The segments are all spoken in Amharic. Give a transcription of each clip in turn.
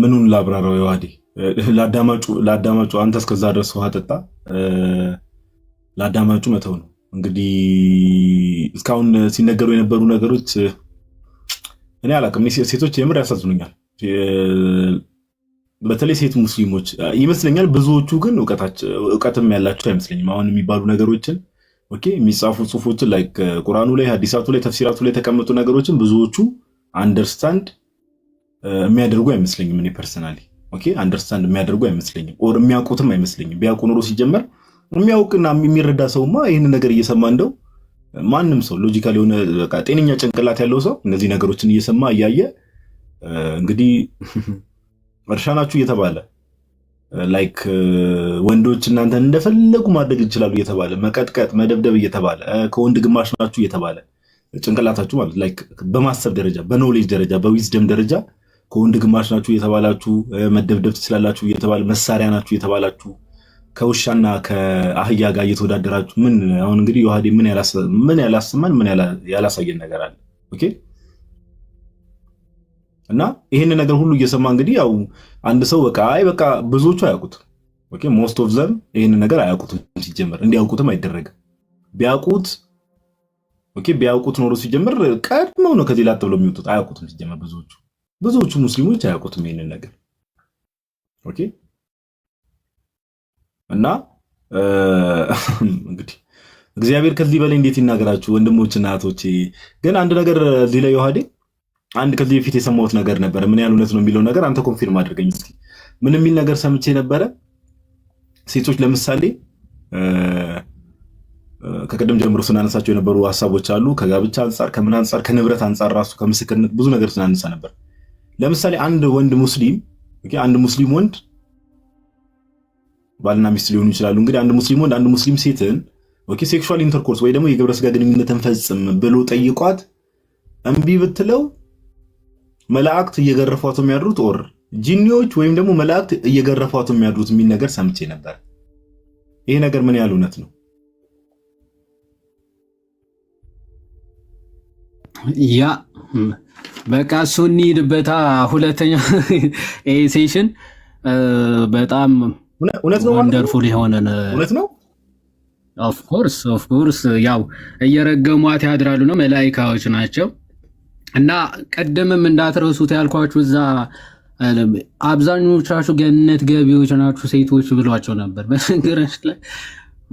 ምኑን ላብራራው የዋዲ ለአዳማጩ አንተ እስከዛ ድረስ ውሃ ጠጣ፣ ለአዳማጩ መተው ነው። እንግዲህ እስካሁን ሲነገሩ የነበሩ ነገሮች እኔ አላውቅም። ሴቶች የምር ያሳዝኑኛል። በተለይ ሴት ሙስሊሞች ይመስለኛል። ብዙዎቹ ግን እውቀትም ያላቸው አይመስለኝም። አሁን የሚባሉ ነገሮችን ኦኬ፣ የሚጻፉ ጽሁፎችን ላይክ ቁርአኑ ላይ፣ ሐዲሳቱ ላይ፣ ተፍሲራቱ ላይ የተቀመጡ ነገሮችን ብዙዎቹ አንደርስታንድ የሚያደርጉ አይመስለኝም። እኔ ፐርሰናሊ ኦኬ፣ አንደርስታንድ የሚያደርጉ አይመስለኝም፣ ኦር የሚያውቁትም አይመስለኝም። ቢያውቁ ኖሮ ሲጀመር የሚያውቅና የሚረዳ ሰውማ ይህን ነገር እየሰማ እንደው ማንም ሰው ሎጂካል የሆነ በቃ ጤነኛ ጭንቅላት ያለው ሰው እነዚህ ነገሮችን እየሰማ እያየ እንግዲህ እርሻ ናችሁ እየተባለ ላይክ ወንዶች እናንተን እንደፈለጉ ማድረግ ይችላሉ እየተባለ መቀጥቀጥ፣ መደብደብ እየተባለ ከወንድ ግማሽ ናችሁ እየተባለ ጭንቅላታችሁ ማለት ላይክ በማሰብ ደረጃ፣ በኖሌጅ ደረጃ፣ በዊዝደም ደረጃ ከወንድ ግማሽ ናችሁ እየተባላችሁ መደብደብ ትችላላችሁ እየተባለ መሳሪያ ናችሁ እየተባላችሁ ከውሻና ከአህያ ጋር እየተወዳደራችሁ ምን አሁን እንግዲህ ዮሐዴ ምን ያላሰማን ምን ያላሳየን ነገር አለ? ኦኬ። እና ይሄን ነገር ሁሉ እየሰማ እንግዲህ ያው አንድ ሰው በቃ ብዙዎቹ አያውቁትም። ኦኬ፣ ሞስት ኦፍ ዘም ይሄን ነገር አያውቁትም። ሲጀመር እንዲያውቁትም አይደረግም። ቢያውቁት ኖሮ ሲጀመር ቀድመው ነው ከዚህ ላጥ ብለው የሚወጡት። አያውቁትም ሲጀመር ብዙዎቹ ሙስሊሞች አያውቁትም ይሄን ነገር። ኦኬ። እና እንግዲህ እግዚአብሔር ከዚህ በላይ እንዴት ይናገራችሁ ወንድሞችና እህቶቼ። ግን አንድ ነገር እዚህ ላይ ዮሐዴ አንድ ከዚህ በፊት የሰማሁት ነገር ነበረ። ምን ያህል እውነት ነው የሚለው ነገር አንተ ኮንፊርም አድርገኝ እስኪ። ምን የሚል ነገር ሰምቼ ነበረ? ሴቶች ለምሳሌ ከቀደም ጀምሮ ስናነሳቸው የነበሩ ሀሳቦች አሉ። ከጋብቻ አንጻር፣ ከምን አንጻር፣ ከንብረት አንጻር ራሱ ከምስክርነት ብዙ ነገር ስናነሳ ነበር። ለምሳሌ አንድ ሙስሊም ወንድ ባልና ሚስት ሊሆኑ ይችላሉ። እንግዲህ አንድ ሙስሊም ወንድ አንድ ሙስሊም ሴትን ሴክሹዋል ኢንተርኮርስ ወይ ደግሞ የግብረ ስጋ ግንኙነትን ፈጽም ብሎ ጠይቋት እምቢ ብትለው መላእክት እየገረፏት የሚያድሩት ኦር ጂኒዎች ወይም ደግሞ መላእክት እየገረፏት የሚያድሩት የሚል ነገር ሰምቼ ነበር። ይሄ ነገር ምን ያህል እውነት ነው? ያ በቃ እሱ እንሂድበታ። ሁለተኛ ሴሽን በጣም እውነት ነው፣ ወንደርፉል የሆነ እውነት ነው። ኦፍ ኮርስ ያው እየረገሟት ያድራሉ ነው፣ መላኢካዎች ናቸው። እና ቀደምም እንዳትረሱት ያልኳችሁ እዛ አብዛኞቻችሁ ገነት ገቢዎች ናችሁ ሴቶች ብሏቸው ነበር። በነገራችን ላይ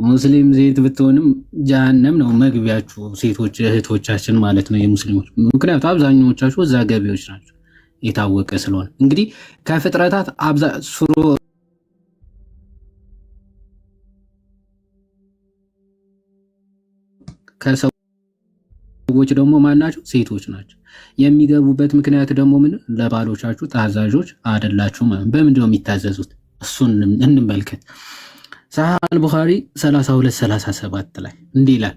ሙስሊም ሴት ብትሆንም ጀሃነም ነው መግቢያችሁ፣ ሴቶች እህቶቻችን ማለት ነው የሙስሊሞች። ምክንያቱም አብዛኞቻችሁ እዛ ገቢዎች ናቸው፣ የታወቀ ስለሆነ። እንግዲህ ከፍጥረታት ከሰዎች ደግሞ ማናቸው? ሴቶች ናቸው። የሚገቡበት ምክንያት ደግሞ ምን? ለባሎቻችሁ ታዛዦች አይደላችሁም። በምንድን ነው የሚታዘዙት? እሱን እንመልከት። ሰሒህ አልቡኻሪ 32:37 ላይ እንዲህ ይላል፣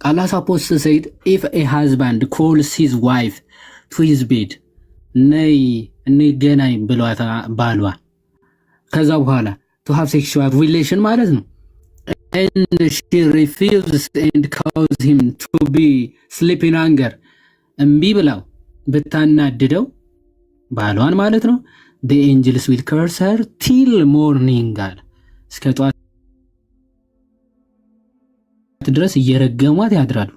አላህ ሰፖዝ ሰይድ ኢፍ ኤ ሃዝባንድ ኮልስ ሂዝ ዋይፍ ቱ ሂዝ ቤድ፣ ነይ እንገናኝ ብሏት ባሏ፣ ከዛ በኋላ ቱ ሃቭ ሴክሹዋል ሪሌሽን ማለት ነው and she refuses and causes him to be sleeping anger እምቢ ብላው ብታናድደው ባሏን ማለት ነው the angels will curse her till morning አለ። እስከ ጧት ድረስ እየረገሟት ያድራሉ።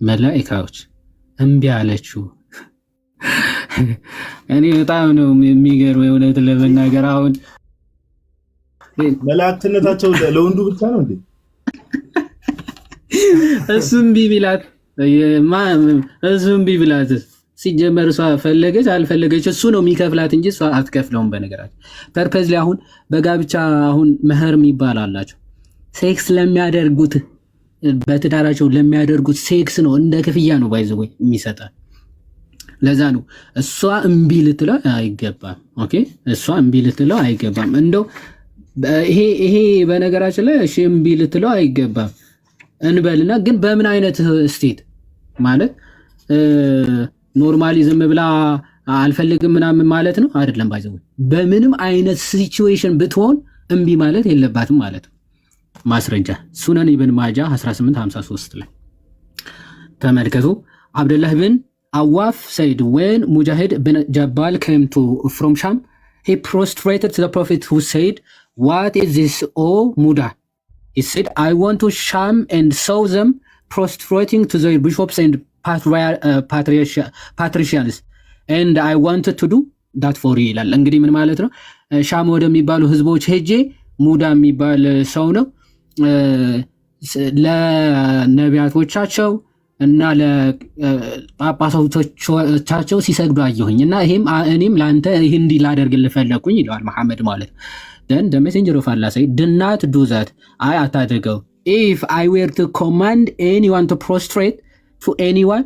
መላኢካዎች። እምቢ አለችው። እኔ በጣም ነው የሚገርመው የእውነት ለመናገር አሁን መላእክትነታቸው ለወንዱ ብቻ ነው እንዴ? እሱም ቢብላት ሲጀመር እሷ ፈለገች አልፈለገች እሱ ነው የሚከፍላት እንጂ እሷ አትከፍለውም። በነገራችን ፐርፐዝ ላይ አሁን በጋብቻ አሁን መህር የሚባል አላቸው። ሴክስ ለሚያደርጉት በትዳራቸው ለሚያደርጉት ሴክስ ነው እንደ ክፍያ ነው ባይዘው የሚሰጣል። ለዛ ነው እሷ እምቢ ልትለው አይገባም። ኦኬ፣ እሷ እምቢ ልትለው አይገባም። እንደው ይሄ በነገራችን ላይ እሺ እምቢ ልትለው አይገባም እንበልና፣ ግን በምን አይነት ስቴት ማለት ኖርማሊዝም ብላ አልፈልግም ምናምን ማለት ነው አይደለም። ባይዘው በምንም አይነት ሲቹዌሽን ብትሆን እምቢ ማለት የለባትም ማለት ነው። ማስረጃ ሱነን ኢብን ማጃ 1853 ላይ ተመልከቱ። አብደላህ ብን Awaf said, when Mujahid bin Jabal came from Sham, he prostrated to the Prophet who said, what is this, O Muda? He said, I want to Sham and saw them prostrating to their bishops and patricians, and I wanted to do that for you ይላል። እንግዲህ ምን ማለት ነው? ሻም ወደሚባሉ ህዝቦች ሄጄ ሙዳ የሚባል ሰው ነው ለነቢያቶቻቸው እና ለጳጳሳቶቻቸው ሲሰግዱ አየሁኝ እና እኔም ላንተ ይህ እንዲህ ላደርግልህ ፈለኩኝ ይለዋል መሐመድ ማለት ነው። then the messenger of Allah said, do not do that. አታድርገው. if I were to command anyone to prostrate to anyone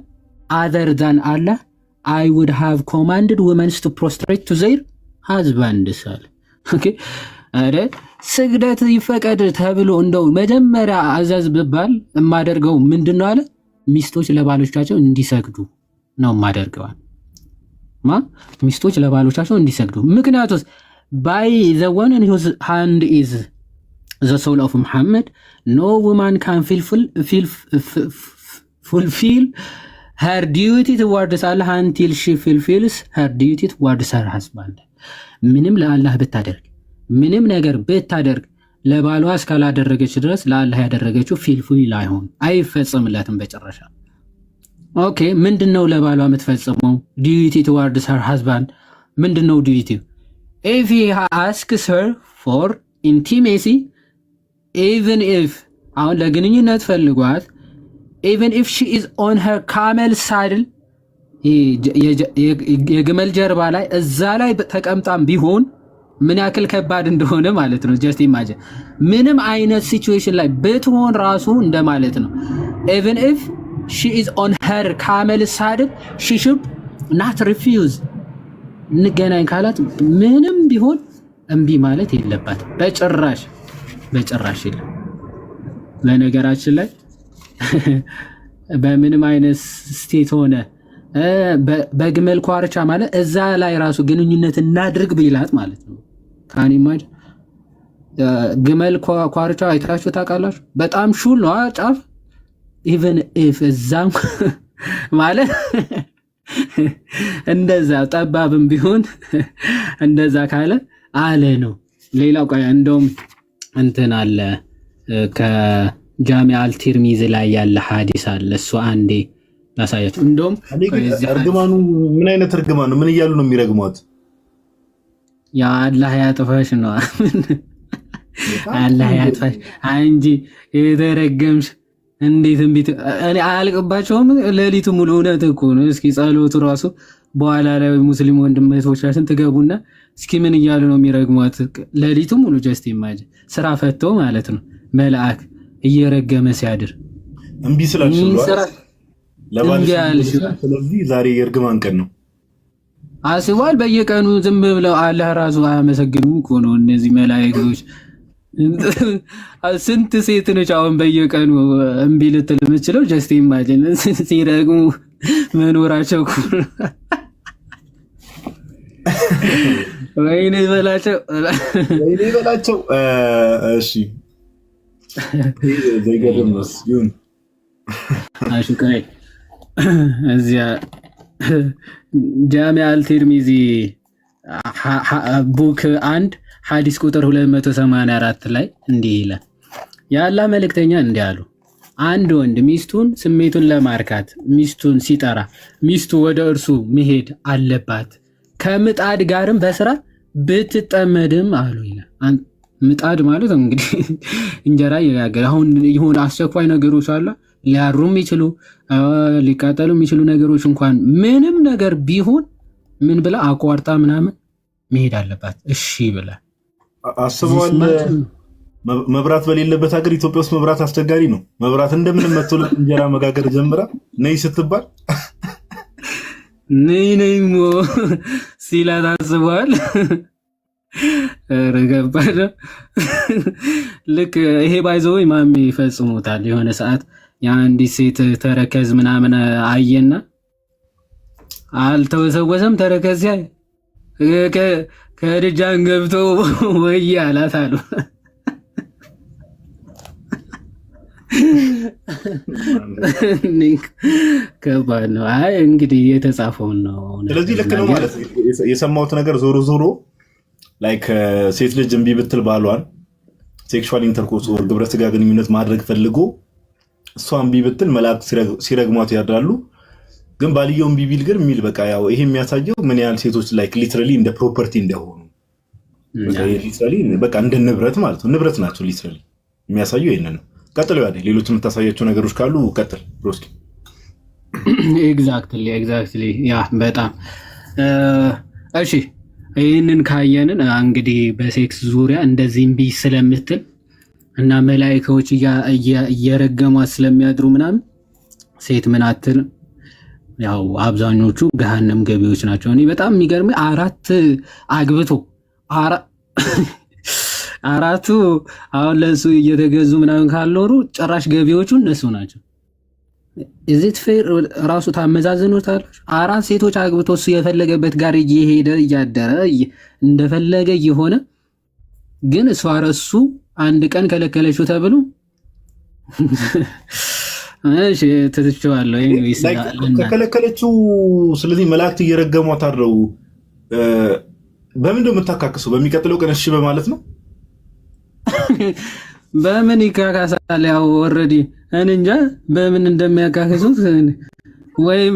other than Allah, I would have commanded women to prostrate to their husbands. okay አረ ስግደት ይፈቀድ ተብሎ እንደው መጀመሪያ አዛዝ ብባል የማደርገው ምንድነው አለ? ሚስቶች ለባሎቻቸው እንዲሰግዱ ነው የማደርገው። ሚስቶች ለባሎቻቸው እንዲሰግዱ። ምክንያቱም by the one in whose hand is the soul of Muhammad, no woman can fulfill her duty towards Allah until she fulfills her duty towards her husband. ምንም ለአላህ ብታደርግ ምንም ነገር ብታደርግ ለባሏ እስካላደረገች ድረስ ለአላህ ያደረገችው ፊልፉል አይሆን አይፈጸምላትም በጭራሽ። ኦኬ ምንድነው ለባሏ የምትፈጽመው? duty towards her husband ምንድነው duty? if he asks her for intimacy, even if አሁን ለግንኙነት ፈልጓት, even if she is on her camel saddle, የግመል ጀርባ ላይ እዛ ላይ ተቀምጣም ቢሆን ምን ያክል ከባድ እንደሆነ ማለት ነው። just imagine ምንም አይነት ሲቹዌሽን ላይ ብትሆን ራሱ እንደማለት ነው። even if she is on her camel saddle, she should not refuse. ንገናኝ ካላት ምንም ቢሆን እምቢ ማለት የለባት በጭራሽ በጭራሽ የለም። ለነገራችን ላይ በምንም አይነት ስቴት ሆነ በግመል ኳርቻ ማለት እዛ ላይ ራሱ ግንኙነት እናድርግ ቢላት ማለት ነው። ካኒ ማድ ግመል ኳርቻ አይታችሁ ታውቃላችሁ? በጣም ሹል ነው ጫፍ። even if እዛም ማለት እንደዛ ጠባብም ቢሆን እንደዛ ካለ አለ ነው። ሌላው ቆይ እንደውም እንትን አለ ከጃሚ አልቲርሚዚ ላይ ያለ ሐዲስ አለ። እሱ አንዴ ላሳያችሁ። እንደውም እርግማኑ ምን አይነት እርግማኑ ምን እያሉ ነው የሚረግሟት? ያ አላህ ያጥፋሽ ነው አላህ ያጥፋሽ አንጂ የተረገምሽ እንዴት እንዴት እኔ አያልቅባቸውም። ሌሊቱ ሙሉ እውነት እኮ ነው። እስኪ ጸሎቱ ራሱ በኋላ ላይ ሙስሊም ወንድሞቻችን ትገቡና እስኪ ምን እያሉ ነው የሚረግሟት? ሌሊቱ ሙሉ ጀስት ኢማጂን ስራ ፈቶ ማለት ነው መልአክ እየረገመ ሲያድር እምቢ ስላልሽው ለባልሽ። ስለዚህ ዛሬ የእርግማን ቀን ነው አስቧል። በየቀኑ ዝም ብለው አላህ ራሱ አያመሰግኑም እኮ ነው እነዚህ መላእክቶች። ስንት ሴት ነች አሁን በየቀኑ እምቢ ልትል የምችለው? ጀስት ኢማጂን ሲረግሙ መኖራቸው እኮ ወይኔ በላቸው ወይኔ በላቸው። እሺ ዘይገርም ነው ይሁን። አሽከይ እዚያ ጃሚ አልቲርሚዚ ቡክ 1 ሐዲስ ቁጥር 284 ላይ እንዲህ ይላል፣ የአላህ መልእክተኛ እንዲህ አሉ፣ አንድ ወንድ ሚስቱን ስሜቱን ለማርካት ሚስቱን ሲጠራ ሚስቱ ወደ እርሱ መሄድ አለባት፣ ከምጣድ ጋርም በስራ ብትጠመድም አሉ ይላል። ምጣድ ማለት እንግዲህ እንጀራ ይጋገር። አሁን ይሁን አስቸኳይ ነገሮች አለ ሊያሩ የሚችሉ ሊቃጠሉ የሚችሉ ነገሮች እንኳን ምንም ነገር ቢሆን ምን ብላ አቋርጣ ምናምን መሄድ አለባት። እሺ ብላ አስበዋል። መብራት በሌለበት ሀገር ኢትዮጵያ ውስጥ መብራት አስቸጋሪ ነው። መብራት እንደምንም መጥቶ እንጀራ መጋገር ጀምራ ነይ ስትባል ነይ ሞ ሲላ ታስበዋል። ረገባለ ልክ ይሄ ባይዘው ማሚ ይፈጽሙታል። የሆነ ሰዓት የአንዲት ሴት ተረከዝ ምናምን አየና አልተወሰወሰም ተረከዝ ያይ ከደጃን ገብቶ ወይ አላት አሉ። ከባድ ነው። አይ እንግዲህ የተጻፈውን ነው። ስለዚህ ልክ ነው ማለት የሰማሁት ነገር ዞሮ ዞሮ ላይክ ሴት ልጅ እምቢ ብትል ባሏን ሴክሹዋል ኢንተርኮርስ ወር ግብረ ስጋ ግንኙነት ማድረግ ፈልጎ እሷ እምቢ ብትል መላእክት ሲረግሟት ያድራሉ። ግን ባልየው እምቢ ቢል ግን የሚል በቃ ያው ይሄ የሚያሳየው ምን ያህል ሴቶች ላይክ ሊትራሊ እንደ ፕሮፐርቲ እንደሆኑ ሊትራሊ በቃ እንደ ንብረት ማለት ነው። ንብረት ናቸው ሊትራሊ የሚያሳየው ይሄንን ነው። ቀጥል ያዴ ሌሎች የምታሳያቸው ነገሮች ካሉ ቀጥል ብሮስኪ። ኤግዛክትሊ ያ በጣም እሺ። ይህንን ካየንን እንግዲህ በሴክስ ዙሪያ እንደዚህ እምቢ ስለምትል እና መላኢካዎች እየረገሟት ስለሚያድሩ ምናምን ሴት ምን አትል፣ ያው አብዛኞቹ ገሃነም ገቢዎች ናቸው። እኔ በጣም የሚገርም አግብቶ አራቱ አሁን ለሱ እየተገዙ ምናምን ካልኖሩ ጭራሽ ገቢዎቹ እነሱ ናቸው። እዚት ፌር ራሱ ታመዛዝኑታላችሁ። 4 ሴቶች አግብቶ እሱ የፈለገበት ጋር እየሄደ እያደረ እንደፈለገ እየሆነ ግን እሷ ረሱ አንድ ቀን ከለከለችው ተብሎ እሺ ተትቸዋለሁ። ከከለከለችው ስለዚህ መላእክት እየረገሟት አድረው በምን እንደምታካክሰው በሚቀጥለው ቀን እሺ በማለት ነው። በምን ይካካሳል? ያው ኦልሬዲ እኔ እንጃ በምን እንደሚያካክሱት ወይም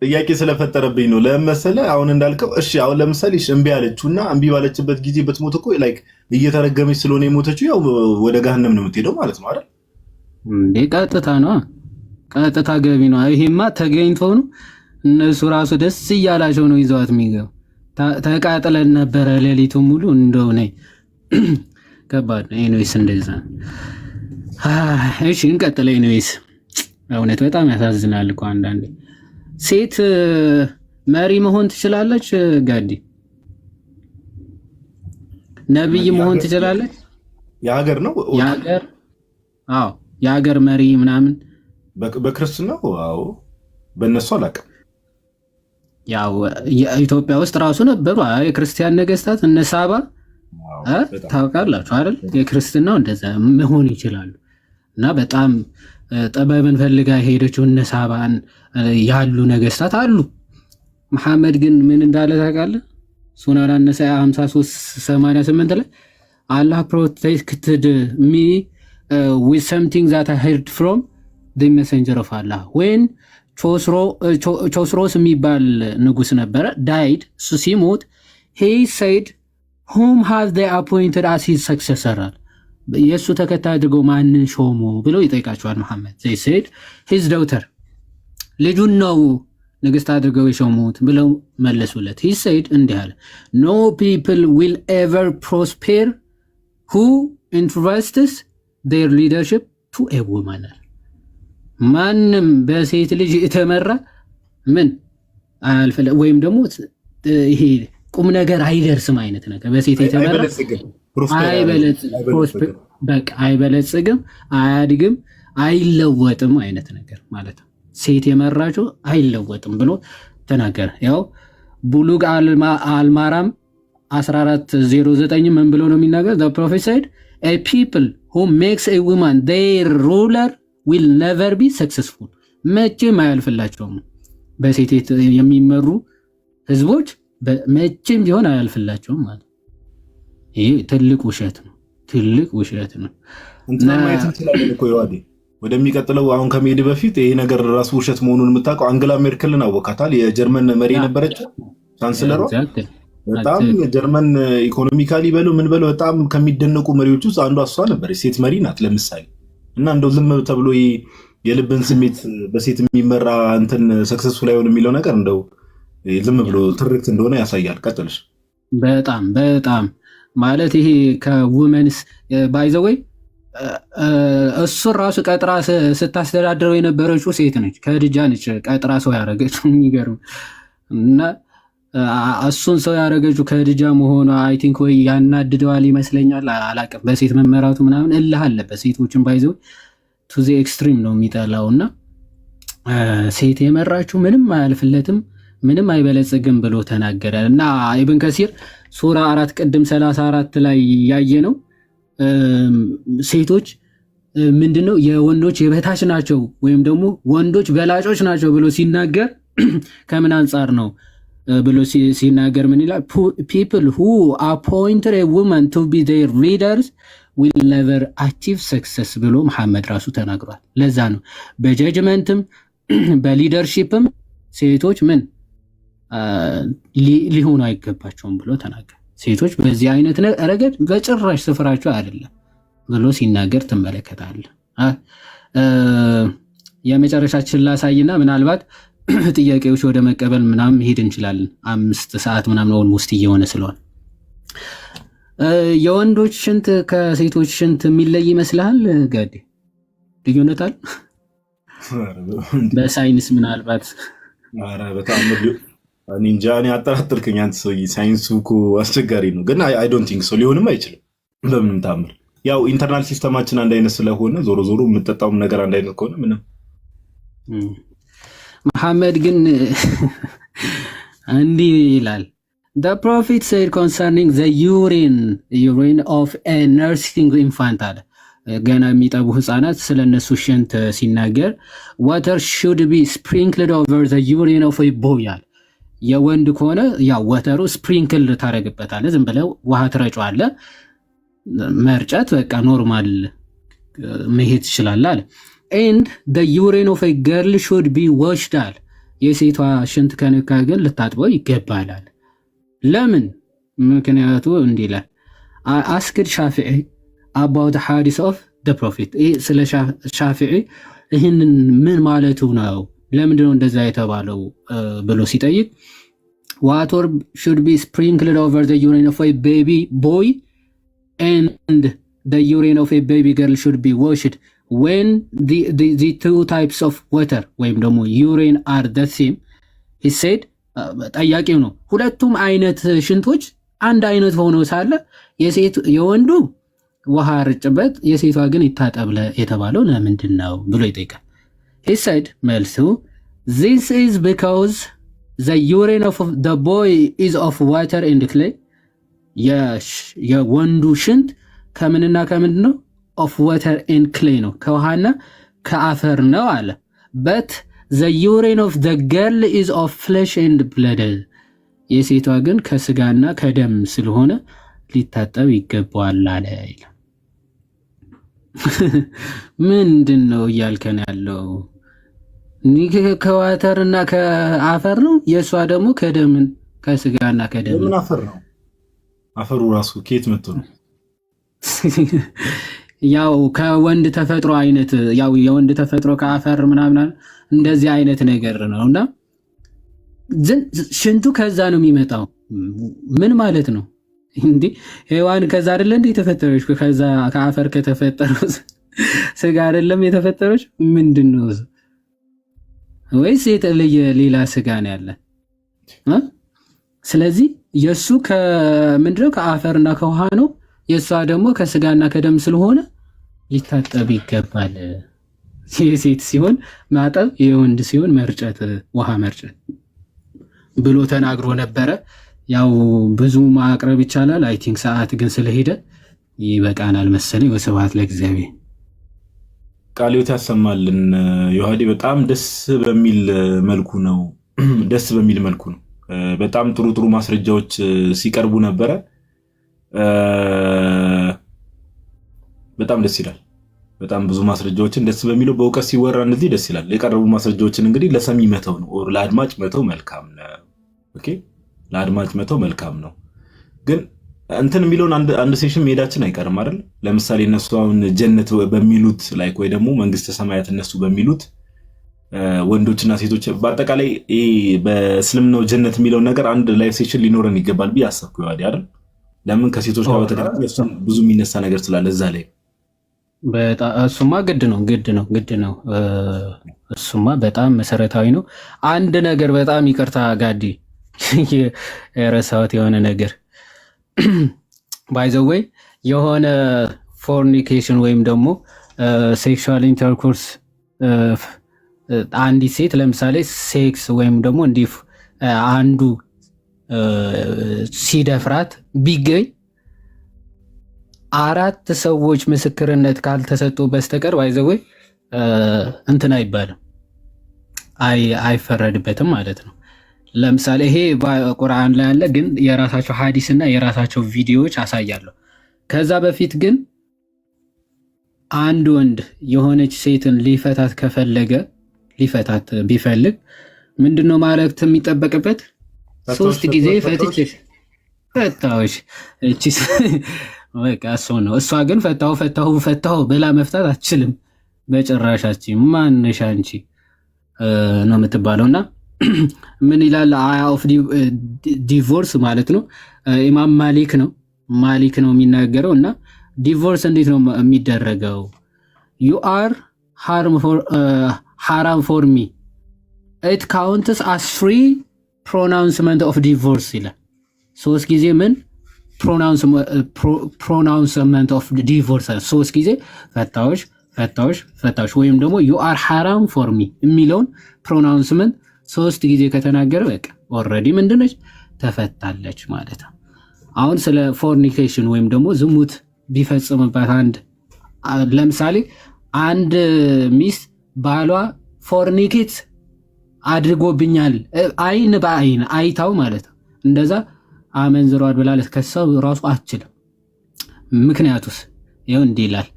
ጥያቄ ስለፈጠረብኝ ነው ለመሰለ። አሁን እንዳልከው እሺ አሁን ለምሳሌ እምቢ አለችውና እምቢ ባለችበት ጊዜ በትሞት እኮ ላይክ እየተረገመች ስለሆነ የሞተችው ያው ወደ ገሃነም ነው የምትሄደው ማለት ነው አይደል? እንዴ ቀጥታ ነው፣ ቀጥታ ገቢ ነው። ይሄማ ተገኝቶ ነው። እነሱ ራሱ ደስ እያላቸው ነው ይዘዋት የሚገቡ። ተቃጥለን ነበረ ሌሊቱ ሙሉ እንደው ነይ ከባድ ነው። ኤኒዌይስ እንደዛ እሺ እንቀጥል። ኤኒዌይስ እውነት በጣም ያሳዝናል እኮ አንዳንዴ። ሴት መሪ መሆን ትችላለች? ጋዲ ነብይ መሆን ትችላለች? የሀገር ነው የሀገር አዎ የሀገር መሪ ምናምን በክርስትናው አዎ በእነሱ አላውቅም። ያው ኢትዮጵያ ውስጥ ራሱ ነበሩ የክርስቲያን ነገስታት እነ ሳባ ታውቃላችሁ አይደል? የክርስትናው እንደዛ መሆን ይችላሉ። እና በጣም ጥበብን ፈልጋ ሄደችው እነ ሳባን ያሉ ነገስታት አሉ። መሐመድ ግን ምን እንዳለ ታውቃለህ? ሱናን አነሳ 53:88 ላይ አላህ protected me with something that I heard from the messenger of Allah when ቾስሮስ የሚባል ንጉስ ነበረ ዳይድ። እሱ ሲሞት he said whom have they appointed as his successor የእሱ ተከታይ አድርገው ማንን ሾሙ ብለው ይጠይቃቸዋል መሐመድ። they said his daughter ልጁን ነው ንግስት አድርገው የሾሙት ብለው መለሱለት። he said እንዲህ አለ no people will ever prosper who entrusts their leadership to a woman ማንም በሴት ልጅ የተመራ ምን አልፈለ ወይም ደግሞ ይሄ ቁም ነገር አይደርስም አይነት ነገር በሴት የተመራ አይበለጽግም፣ አያድግም፣ አይለወጥም አይነት ነገር ማለት ነው። ሴት የመራችው አይለወጥም ብሎ ተናገረ። ያው ቡሉግ አልማራም 14:09 ምን ብሎ ነው የሚናገር? the prophet said a people who makes a woman their ruler will never be successful መቼም አያልፍላቸውም። በሴት የሚመሩ ህዝቦች መቼም ቢሆን አያልፍላቸውም ማለት ይሄ ትልቅ ውሸት ነው። ትልቅ ውሸት ነው። እንትና ማየት እንችላለን እኮ ይዋዲ ወደሚቀጥለው አሁን ከመሄድ በፊት ይሄ ነገር ራሱ ውሸት መሆኑን የምታውቀው አንገላ ሜርክልን አወቃታል። የጀርመን መሪ ነበረች ቻንስለሯ። በጣም የጀርመን ኢኮኖሚካሊ በለው ምን በለው በጣም ከሚደነቁ መሪዎች ውስጥ አንዷ እሷ ነበረች። ሴት መሪ ናት ለምሳሌ። እና እንደው ዝም ተብሎ የልብን ስሜት በሴት የሚመራ እንትን ሰክሰስፉል አይሆን የሚለው ነገር እንደው ዝም ብሎ ትርክት እንደሆነ ያሳያል። ቀጥልሽ። በጣም በጣም ማለት ይሄ ከውመንስ ባይ ዘ ወይ እሱን ራሱ ቀጥራ ስታስተዳድረው የነበረችው ሴት ነች። ከድጃ ነች ቀጥራ ሰው ያደረገችው። የሚገርም እና እሱን ሰው ያደረገችው ከድጃ መሆኗ አይ ቲንክ ወይ ያናድደዋል ይመስለኛል። አላቅም በሴት መመራቱ ምናምን እልህ አለበት። ሴቶችን ባይ ዘ ወይ ቱ ዘ ኤክስትሪም ነው የሚጠላው። እና ሴት የመራችው ምንም አያልፍለትም። ምንም አይበለጽግም ብሎ ተናገረ። እና ኢብን ከሲር ሱራ 4 ቅድም 34 ላይ ያየ ነው ሴቶች ምንድነው የወንዶች የበታች ናቸው ወይም ደግሞ ወንዶች በላጮች ናቸው ብሎ ሲናገር ከምን አንጻር ነው ብሎ ሲናገር ምን ይላል? people who appointed a woman to be their leaders will never achieve success ብሎ መሐመድ ራሱ ተናግሯል። ለዛ ነው በጀጅመንትም በሊደርሺፕም ሴቶች ምን ሊሆኑ አይገባቸውም ብሎ ተናገረ። ሴቶች በዚህ አይነት ረገድ በጭራሽ ስፍራቸው አይደለም ብሎ ሲናገር ትመለከታለህ። የመጨረሻችን ላሳይና ምናልባት ጥያቄዎች ወደ መቀበል ምናምን መሄድ እንችላለን። 5 ሰዓት ምናምን ኦልሞስት እየሆነ ስለሆነ የወንዶች ሽንት ከሴቶች ሽንት የሚለይ ይመስልሃል ጋዲ? ልዩነት አለ በሳይንስ ምናልባት? ኧረ በጣም እኔ እንጃ፣ እኔ አጠራጠርከኝ አንተ ሰውዬ። ሳይንሱ እኮ አስቸጋሪ ነው፣ ግን አይ ዶንት ቲንክ ሶ ሊሆንም አይችልም በምንም ታምር። ያው ኢንተርናል ሲስተማችን አንድ አይነት ስለሆነ ዞሮ ዞሮ የምጠጣውም ነገር አንድ አይነት ከሆነ ምንም። መሐመድ ግን እንዲህ ይላል the prophet said concerning the urine of a nursing infant አለ ገና የሚጠቡ ህፃናት ስለነሱ ሽንት ሲናገር water should be sprinkled over the urine of a boy አለ። የወንድ ከሆነ ያው ወተሩ ስፕሪንክል ታረግበታለህ፣ ዝም ብለው ውሃ ትረጫዋለህ፣ መርጨት በቃ ኖርማል መሄድ ይችላል አለ። and the urine of a girl should be washed አለ። የሴቷ ሽንት ከነካ ግን ልታጥበው ይገባል። ለምን? ምክንያቱ እንዲህ ይላል አስክድ ሻፊዒ about the hadith of the prophet። ስለ ሻፊዒ ይህንን ምን ማለቱ ነው? ለምንድነው እንደዛ የተባለው ብሎ ሲጠይቅ water should be sprinkled over the urine of a baby boy and the urine of a baby girl should be washed when the two types of water ወይም ደግሞ urine are the same. he said ጠያቂው ነው ሁለቱም አይነት ሽንቶች አንድ አይነት ሆነው ሳለ የወንዱ ውሃ ርጭበት የሴቷ ግን ይታጠብ የተባለው ለምንድን ነው ብሎ ይጠይቃል። he said መልሱ this is because the urine of the boy is of water and clay። የወንዱ ሽንት ከምንና ከምንድን ነው? of water and clay ነው፣ ከውሃና ከአፈር ነው አለ። but the urine of the girl is of flesh and blood። የሴቷ ግን ከስጋና ከደም ስለሆነ ሊታጠብ ይገባዋል አለ። ምንድን ነው እያልከን ያለው? ከዋተርና ከአፈር ነው፣ የእሷ ደግሞ ከደምን ከስጋና ከደም። ምን አፈር ነው? አፈሩ ራሱ ከየት መጥቶ ነው? ያው ከወንድ ተፈጥሮ አይነት ያው የወንድ ተፈጥሮ ከአፈር ምናምን እንደዚህ አይነት ነገር ነውና ሽንቱ ከዛ ነው የሚመጣው። ምን ማለት ነው እንዴ? ሔዋን ከዛ አይደለ እንዴ ተፈጠረች? ከዛ ከአፈር ከተፈጠረው ስጋ አይደለም የተፈጠረች? ምንድነው? ወይስ የተለየ ሌላ ስጋ ነው ያለ? ስለዚህ የሱ ከምንድነው? ከአፈርና ከውሃ ነው። የሷ ደግሞ ከስጋና ከደም ስለሆነ ሊታጠብ ይገባል። የሴት ሲሆን ማጠብ፣ የወንድ ሲሆን መርጨት፣ ውሃ መርጨት ብሎ ተናግሮ ነበረ። ያው ብዙ ማቅረብ ይቻላል። አይ ቲንክ ሰዓት ግን ስለሄደ ይበቃናል መሰለኝ። ወስብሐት ለእግዚአብሔር። ቃልዮት ያሰማልን። ዮሐዴ በጣም ደስ በሚል መልኩ ነው በጣም ጥሩ ጥሩ ማስረጃዎች ሲቀርቡ ነበረ። በጣም ደስ ይላል። በጣም ብዙ ማስረጃዎችን ደስ በሚለው በእውቀት ሲወራ እንደዚህ ደስ ይላል። የቀረቡ ማስረጃዎችን እንግዲህ ለሰሚ መተው ነው፣ ለአድማጭ መተው መልካም ነው። ኦኬ፣ ለአድማጭ መተው መልካም ነው። ግን እንትን የሚለውን አንድ ሴሽን መሄዳችን አይቀርም አይደል? ለምሳሌ እነሱ አሁን ጀነት በሚሉት ላይ ወይ ደግሞ መንግስተ ሰማያት እነሱ በሚሉት ወንዶችና ሴቶች በአጠቃላይ በእስልምናው ጀነት የሚለውን ነገር አንድ ላይፍ ሴሽን ሊኖረን ይገባል ብዬ አሰብኩ አይደል? ለምን ከሴቶች ጋር በተገናኘ እሱም ብዙ የሚነሳ ነገር ስላለ እዛ ላይ እሱማ ግድ ነው። እሱማ በጣም መሰረታዊ ነው። አንድ ነገር በጣም ይቅርታ ጋዲ የረሳሁት የሆነ ነገር ባይ ዘ ዌይ የሆነ ፎርኒኬሽን ወይም ደግሞ ሴክሹዋል ኢንተርኮርስ አንዲት ሴት ለምሳሌ ሴክስ ወይም ደግሞ እንዲህ አንዱ ሲደፍራት ቢገኝ 4 ሰዎች ምስክርነት ካልተሰጡ በስተቀር ባይዘው እንትን አይባልም፣ አይፈረድበትም ማለት ነው። ለምሳሌ ይሄ በቁርአን ላይ ያለ ግን የራሳቸው ሐዲስ እና የራሳቸው ቪዲዮዎች አሳያለሁ። ከዛ በፊት ግን አንድ ወንድ የሆነች ሴትን ሊፈታት ከፈለገ ሊፈታት ቢፈልግ ምንድነው ማለት የሚጠበቅበት? 3 ጊዜ ፈትቼሽ ፈታዎች እቺ በቃ እሱ ነው። እሷ ግን ፈታሁ ብላ መፍታት አትችልም በጭራሻችን። ማንሽ አንቺ ነው የምትባለውና ምን ይላል አያ ኦፍ ዲቮርስ ማለት ነው። ኢማም ማሊክ ነው የሚናገረው እና ዲቮርስ እንዴት ነው የሚደረገው? ዩ አር haram for me it counts as free pronouncement of divorce ይላል። 3 ጊዜ ምን pronouncement of divorce 3 ጊዜ ፈታዎች ወይም ደግሞ you are haram for me የሚለውን pronouncement 3 ጊዜ ከተናገረ በቃ ኦልሬዲ ምንድነች ተፈታለች ማለት ነው። አሁን ስለ ፎርኒኬሽን ወይም ደግሞ ዝሙት ቢፈጽምባት ለምሳሌ አንድ ሚስት ባሏ ፎርኒኬት አድርጎብኛል አይን በአይን አይታው ማለት ነው እንደዛ አመንዝሯል ብላ ለከሰው ራሱ አትችልም። ምክንያቱስ ይኸው እንዲህ ይላል።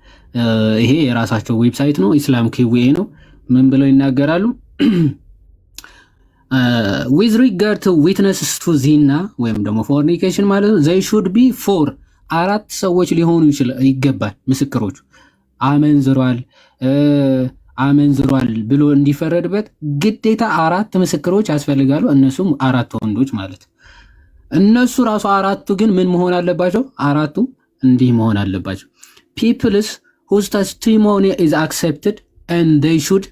ይሄ የራሳቸው ዌብሳይት ነው፣ ኢስላም ኪዌ ነው። ምን ብለው ይናገራሉ? with regard to witnesses to zina ወይም ደግሞ fornication ማለት ነው they should be 4 ሰዎች ሊሆኑ ይገባል ምስክሮቹ። አመንዝሯል ብሎ እንዲፈረድበት ግዴታ 4 ምስክሮች ያስፈልጋሉ። እነሱም 4 ወንዶች ማለት እነሱ ራሱ 4ቱ ግን ምን መሆን አለባቸው? 4ቱ እንዲህ መሆን አለባቸው። peoples whose testimony is accepted and they should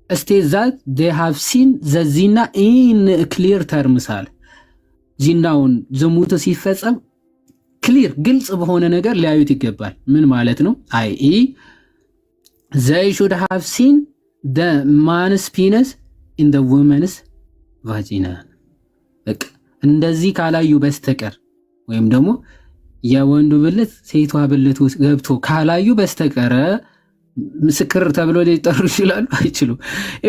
state that they have seen the zina in clear terms አለ። ዚናውን ዝሙት ሲፈጸም ክሊር ግልጽ በሆነ ነገር ሊያዩት ይገባል። ምን ማለት ነው? i.e. they should have seen the man's penis in the woman's vagina በቃ እንደዚህ ካላዩ በስተቀር ወይም ደግሞ የወንዱ ብልት ሴቷ ብልት ውስጥ ገብቶ ካላዩ በስተቀር ምስክር ተብሎ ሊጠሩ ይችላሉ? አይችሉም።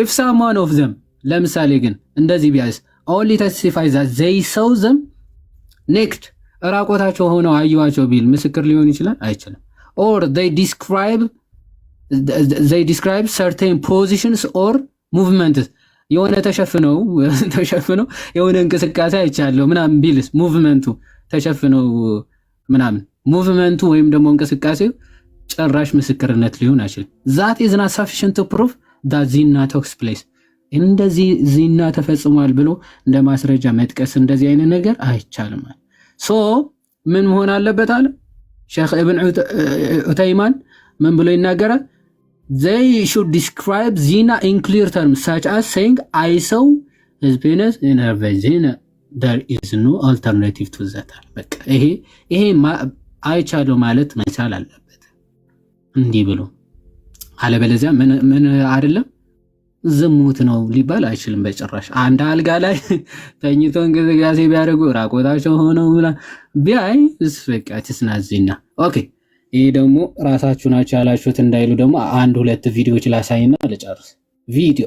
if someone of them ለምሳሌ ግን እንደዚህ ቢያስ only testify that they saw them naked ራቆታቸው ሆነው አዩዋቸው ቢል ምስክር ሊሆን ይችላል? አይችልም። or they describe certain positions or movements የሆነ ተሸፍነው የሆነ እንቅስቃሴ አይቻለሁ ምናምን ቢልስ ሙቭመንቱ ተሸፍነው ምናምን ሙቭመንቱ ወይም ደግሞ እንቅስቃሴው ጭራሽ ምስክርነት ሊሆን አይችልም። that is not sufficient to prove that zina took place እንደዚህ ዚና ተፈጽሟል ብሎ እንደ ማስረጃ መጥቀስ እንደዚህ አይነት ነገር አይቻልም። ሶ ምን መሆን አለበት አለ ሼክ ኢብኑ ዑተይማን ምን ብሎ ይናገራል? they should describe zina in clear terms such as saying I saw his penis in her vagina there is no alternative to that በቃ ይሄ አይቻለው ማለት መቻል አለበት እንዲህ ብሎ አለበለዚያ ምን አይደለም ዝሙት ነው ሊባል አይችልም በጭራሽ። አንድ አልጋ ላይ ተኝቶ እንቅስቃሴ ቢያደርጉ ራቆታቸው ሆነው ቢያይ በቃ ትስናዚና ኦኬ። ይሄ ደግሞ ራሳችሁ ናችሁ ያላችሁት እንዳይሉ ደግሞ 1-2 ቪዲዮዎች ላሳይና ልጨርስ። ቪዲዮ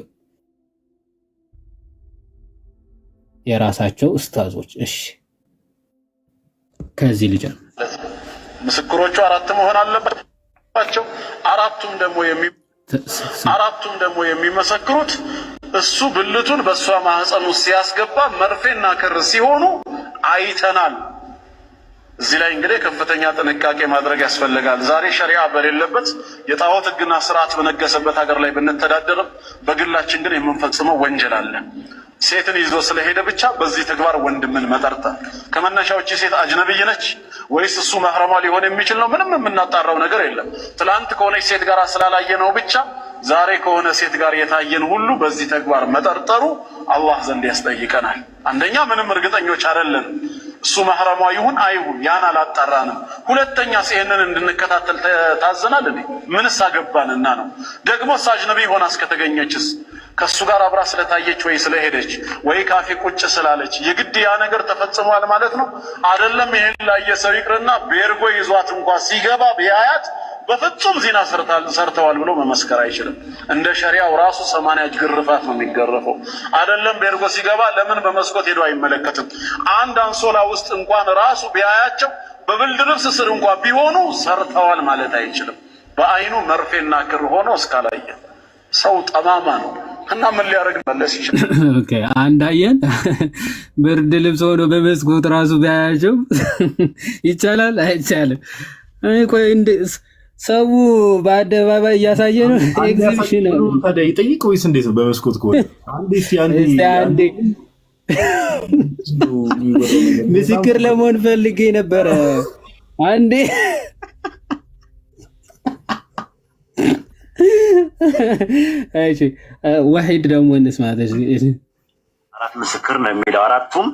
የራሳቸው ኡስታዞች እሺ፣ ከዚህ ልጀምር። ምስክሮቹ 4 መሆን አለባቸው። አራቱም ደግሞ የሚመሰክሩት እሱ ብልቱን በሷ ማህፀን ውስጥ ሲያስገባ መርፌና ክር ሲሆኑ አይተናል። እዚህ ላይ እንግዲህ ከፍተኛ ጥንቃቄ ማድረግ ያስፈልጋል። ዛሬ ሸሪዓ በሌለበት የጣዖት ሕግና ስርዓት በነገሰበት ሀገር ላይ ብንተዳደርም በግላችን ግን የምንፈጽመው ወንጀል አለ። ሴትን ይዞ ስለሄደ ብቻ በዚህ ተግባር ወንድምን መጠርጠር ከመነሻዎች ሴት አጅነብይ ነች ወይስ እሱ መህረሟ ሊሆን የሚችል ነው? ምንም የምናጣራው ነገር የለም። ትላንት ከሆነች ሴት ጋር ስላላየነው ብቻ ዛሬ ከሆነ ሴት ጋር የታየን ሁሉ በዚህ ተግባር መጠርጠሩ አላህ ዘንድ ያስጠይቀናል። አንደኛ ምንም እርግጠኞች አይደለን እሱ መህረሟ ይሁን አይሁን፣ ያን አላጣራንም። ሁለተኛ ይሄንን እንድንከታተል ታዘናል። ምንስ አገባንና ነው? ደግሞ አጅነብይ ሆና እስከተገኘችስ ከሱ ጋር አብራ ስለታየች ወይ ስለሄደች ወይ ካፌ ቁጭ ስላለች የግድ ያ ነገር ተፈጽሟል ማለት ነው አይደለም። ይሄን ላየ ሰው ይቅርና ቤርጎ ይዟት እንኳን ሲገባ ቢያያት በፍጹም ዚና ሰርተዋል ብሎ መመስከር አይችልም። እንደ ሸሪዓው ራሱ 80 ግርፋት ነው የሚገረፈው። አይደለም ቤርጎ ሲገባ ለምን በመስኮት ሄዶ አይመለከትም? አንድ አንሶላ ውስጥ እንኳን ራሱ ቢያያቸው በብልድ ልብስ ስር እንኳን ቢሆኑ ሰርተዋል ማለት አይችልም። በአይኑ መርፌና ክር ሆኖ እስካላየ ሰው ጠማማ ነው እና ምን ሊያደርግ መለስ ይችላል? ኦኬ አንዳየን ብርድ ልብስ ሆኖ በመስኮት ራሱ ቢያያቸው ይቻላል አይቻልም? ቆይ ሰው በአደባባይ እያሳየ ነው። ኤግዚቢሽን ነው ታዲያ ይጠይቅ ወይስ እንዴት ነው? በመስኮት ከሆነ አንዴ ምስክር ለመሆን ፈልጌ ነበረ። አንዴ እሺ ወሂድ ደግሞ እንስማተሽ። አራት ምስክር ነው የሚለው። አራቱም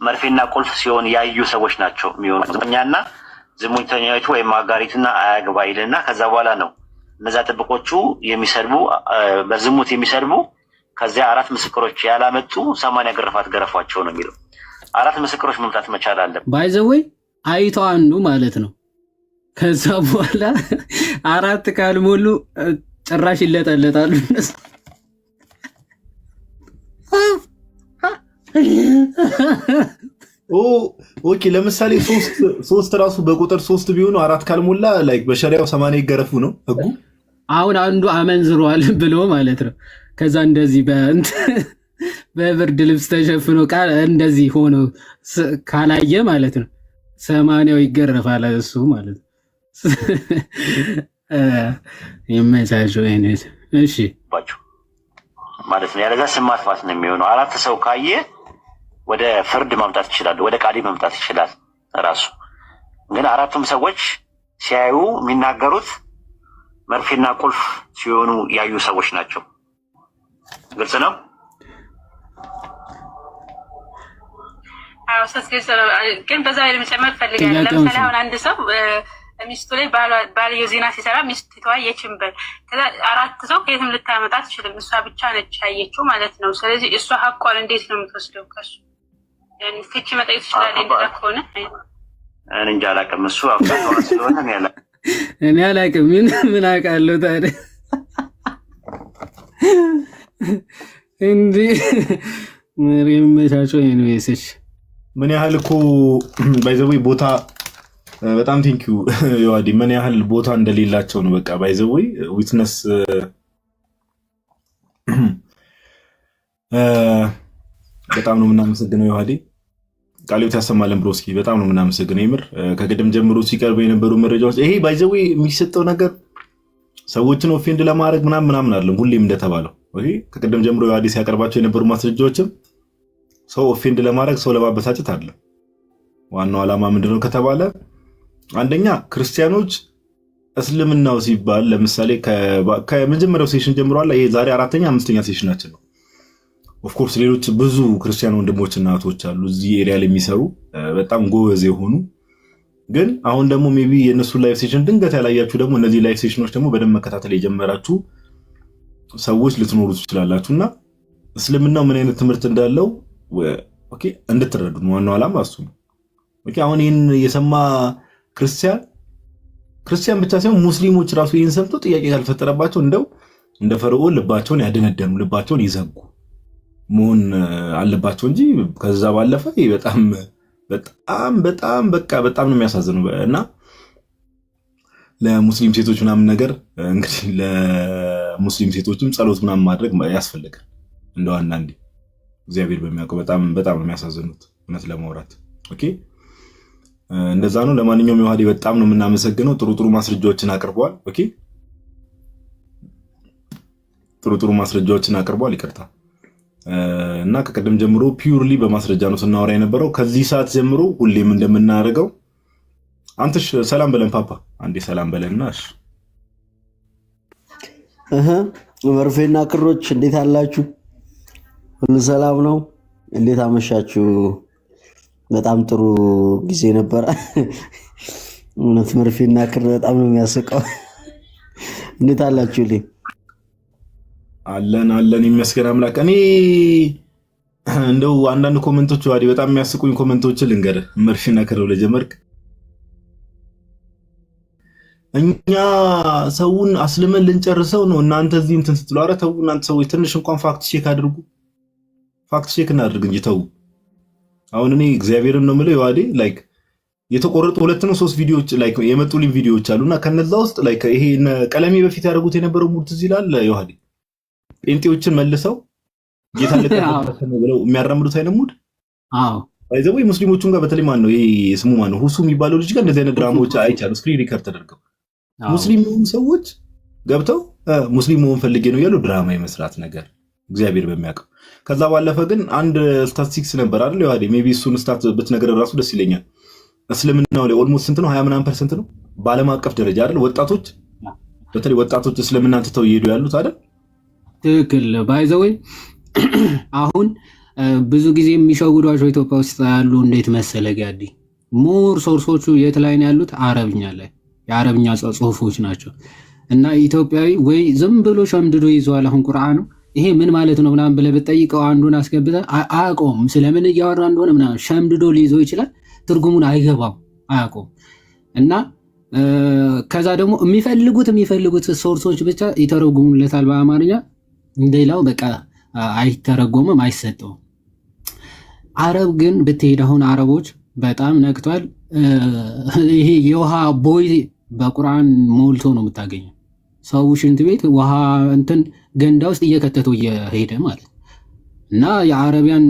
መርፌና ቁልፍ ሲሆን ያዩ ሰዎች ናቸው የሚሆኑት። ዝሙተኛና ዝሙተኛይቱ ወይም አጋሪትና አያግባ ይልና ከዛ በኋላ ነው እነዛ ጥብቆቹ የሚሰድቡ በዝሙት የሚሰድቡ ከዚያ አራት ምስክሮች ያላመጡ 80 ግርፋት ገረፏቸው ነው የሚለው። አራት ምስክሮች መምጣት መቻል አለ። ባይ ዘ ወይ አይቶ አንዱ ማለት ነው። ከዛ በኋላ አራት ካልሞሉ ጭራሽ ይለጠለጣሉ። ኦኬ ለምሳሌ ሶስት ራሱ በቁጥር 3 ቢሆኑ አራት ካልሞላ ላይክ በሸሪዓው 80 ይገረፉ ነው ህጉ። አሁን አንዱ አመንዝሯል ብሎ ማለት ነው። ከዛ እንደዚህ በብርድ ልብስ ተሸፍኖ ቃል እንደዚህ ሆኖ ካላየ ማለት ነው 80 ይገረፋል እሱ ማለት ነው። ይመቻቸው አይነት እሺ ማለት ነው። ያለዛ ስም ማጥፋት ነው የሚሆነው። አራት ሰው ካየ ወደ ፍርድ ማምጣት ይችላል፣ ወደ ቃዲ ማምጣት ይችላል ራሱ። ግን አራቱም ሰዎች ሲያዩ የሚናገሩት መርፌና ቁልፍ ሲሆኑ ያዩ ሰዎች ናቸው። ግልጽ ነው። አዎ ግን በዛ ላይ መጨመር ፈልጋለሁ። ለምሳሌ አሁን አንድ ሰው ሚስቱ ላይ ባልየው ዜና ሲሰራ ሚስቱ የችንበል ከዛ አራት ሰው ከየትም ልታመጣ ትችልም፣ እሷ ብቻ ነች ያየችው ማለት ነው። ስለዚህ እሷ ሐቋን እንዴት ነው የምትወስደው ከሱ? يعني ፍቺ መጠየቅ ትችላለህ እንደዛ ከሆነ? እኔ እንጃ አላውቅም። እሱ አፍቃሪ ስለሆነ እኔ አላውቅም። ምን አውቃለሁ ታዲያ እንዴ መሪም መቻቸው ኤኒዌይስ ምን ያህል እኮ ባይዘዌ ቦታ በጣም ቴንኪዩ ዮሐዲ ምን ያህል ቦታ እንደሌላቸው ነው። በቃ ባይዘዌ ዊትነስ በጣም ነው የምናመሰግነው ዮሐዲ። ቃልዮት ያሰማልን ብሮስኪ በጣም ነው የምናመሰግነው። ይምር ከቅድም ጀምሮ ሲቀርቡ የነበሩ መረጃዎች ይሄ ባይዘዌ የሚሰጠው ነገር ሰዎችን ኦፌንድ ለማድረግ ምናምን አይደለም። ሁሌም እንደተባለው ይሄ ከቅድም ጀምሮ ዮሐዲ ሲያቀርባቸው የነበሩ ማስረጃዎችም ሰው ኦፌንድ ለማድረግ ሰው ለማበሳጨት አይደለም። ዋናው ዓላማ ምንድነው ከተባለ አንደኛ ክርስቲያኖች እስልምናው ሲባል ለምሳሌ ከመጀመሪያው ሴሽን ጀምሮ አለ። ይሄ ዛሬ 4ኛ 5ኛ ሴሽናችን ነው። ኦፍ ኮርስ ሌሎች ብዙ ክርስቲያን ወንድሞችና እህቶች አሉ እዚህ ኤሪያ ላይ የሚሰሩ በጣም ጎበዝ የሆኑ ግን አሁን ደግሞ ሜቢ የነሱ ላይቭ ሴሽን ድንገት ያላያችሁ ደግሞ እነዚህ ላይቭ ሴሽኖች ደግሞ በደንብ መከታተል የጀመራችሁ ሰዎች ልትኖሩ ትችላላችሁና እስልምናው ምን አይነት ትምህርት እንዳለው ኦኬ እንድትረዱ ነው ዋናው ዓላማ እሱ ነው። ኦኬ አሁን ይሄን የሰማ ክርስቲያን ብቻ ሳይሆን ሙስሊሞች ራሱ ይሄን ሰምተው ጥያቄ ካልፈጠረባቸው እንደው እንደ ፈርዖን ልባቸውን ያደነደኑ ልባቸውን ይዘጉ መሆን አለባቸው እንጂ ከዛ ባለፈ በጣም በጣም በጣም በቃ በጣም ነው የሚያሳዝነው። እና ለሙስሊም ሴቶች ምናምን ነገር እንግዲህ ለሙስሊም ሴቶችም ጸሎት ምናምን ማድረግ ያስፈልጋል። እንደው አንዳንዴ እግዚአብሔር በሚያውቀው በጣም በጣም ነው የሚያሳዝኑት እውነት ለማውራት። ኦኬ እንደዛ ነው። ለማንኛውም ዮሐዲ በጣም ነው የምናመሰግነው። ጥሩ ማስረጃዎችን አቅርበዋል። ኦኬ ጥሩ ማስረጃዎችን አቅርበዋል። ይቅርታ እና ከቀደም ጀምሮ ፒውርሊ በማስረጃ ነው ስናወራ የነበረው። ከዚህ ሰዓት ጀምሮ ሁሌም እንደምናደርገው አንተሽ ሰላም በለን ፓፓ፣ አንዴ ሰላም በለንና እሺ። መርፌና ክሮች እንዴት አላችሁ? ሁሉ ሰላም ነው? እንዴት አመሻችሁ? በጣም ጥሩ ጊዜ ነበር። እውነት መርፌና ክር በጣም ነው የሚያስቀው። እንዴት አላችሁልኝ? አለን ይመስገን አምላክ። እኔ እንደው አንዳንድ ኮመንቶች ዋዲ በጣም የሚያስቁኝ ኮመንቶችን ልንገርህ። መርሽና ከረው ለጀመርክ እኛ ሰውን አስልመን ልንጨርሰው ነው። እናንተ እዚህ እንትን ስትሉ ኧረ ተው እናንተ ሰዎች ትንሽ እንኳን ፋክት ቼክ አድርጉ። ፋክት ቼክ እናድርግ እንጂ ተው። አሁን እኔ እግዚአብሔርን ነው የምለው ዋዲ ላይክ የተቆረጡ 2 ነው 3 ቪዲዮዎች ላይክ የመጡልኝ ቪዲዮዎች አሉና ከነዛ ውስጥ ላይክ ይሄ ቀለሜ በፊት ያደረጉት የነበረው ሙድ ትዝ ይላል። ዋዲ ጴንጤዎችን መልሰው ጌታ ለተቀበለ ብለው የሚያራምዱት አይነት ሙድ። ባይዘው ሙስሊሞቹን ጋር በተለይ ማን ነው ይሄ ስሙ ማን ነው ሁሱ የሚባለው ልጅ ጋር እንደዚህ አይነት ድራማዎች አይቻሉ። ስክሪን ሪከርድ ተደርገው ሙስሊም የሆኑ ሰዎች ገብተው ሙስሊም መሆን ፈልጌ ነው ያለው ድራማ የመስራት ነገር እግዚአብሔር በሚያውቀው። ከዛ ባለፈ ግን አንድ ስታቲስቲክስ ነበር አይደል ዋዲ ሜቢ እሱን ስታት ብትነግር ራሱ ደስ ይለኛል። እስልምናው ላይ ኦልሞስት ስንት ነው 20% ነው በዓለም አቀፍ ደረጃ አይደል ወጣቶች በተለይ ወጣቶች እስልምናን ትተው እየሄዱ ያሉት አይደል? ትክክል ባይዘው አሁን ብዙ ጊዜ የሚሸውዷቸው ኢትዮጵያ ውስጥ ያሉ እንዴት መሰለ ጋዲ ሞር ሶርሶቹ የት ላይ ነው ያሉት? አረብኛ ላይ የአረብኛ ጽሁፎች ናቸው። እና ኢትዮጵያዊ ወይ ዝም ብሎ ሸምድዶ ይዘዋል። አሁን ቁርአኑ ይሄ ምን ማለት ነው ምናምን ብለህ ብትጠይቀው አንዱን አስገብተህ አያውቀውም። ስለምን እያወራ እንደሆነ ምናምን ሸምድዶ ሊይዘው ይችላል። ትርጉሙን አይገባም፣ አያውቀውም። እና ከዛ ደግሞ የሚፈልጉት ሶርሶች ብቻ ይተረጉሙለታል በአማርኛ። ሌላው በቃ አይተረጎምም፣ አይሰጠውም። አረብ ግን ብትሄድ አሁን አረቦች በጣም ነቅቷል። ይሄ የውሃ ቦይ በቁርአን ሞልቶ ነው የምታገኘው። ሰው ሽንት ቤት ውሃ እንትን ገንዳ ውስጥ እየከተተው እየሄደ ማለት እና የአረቢያን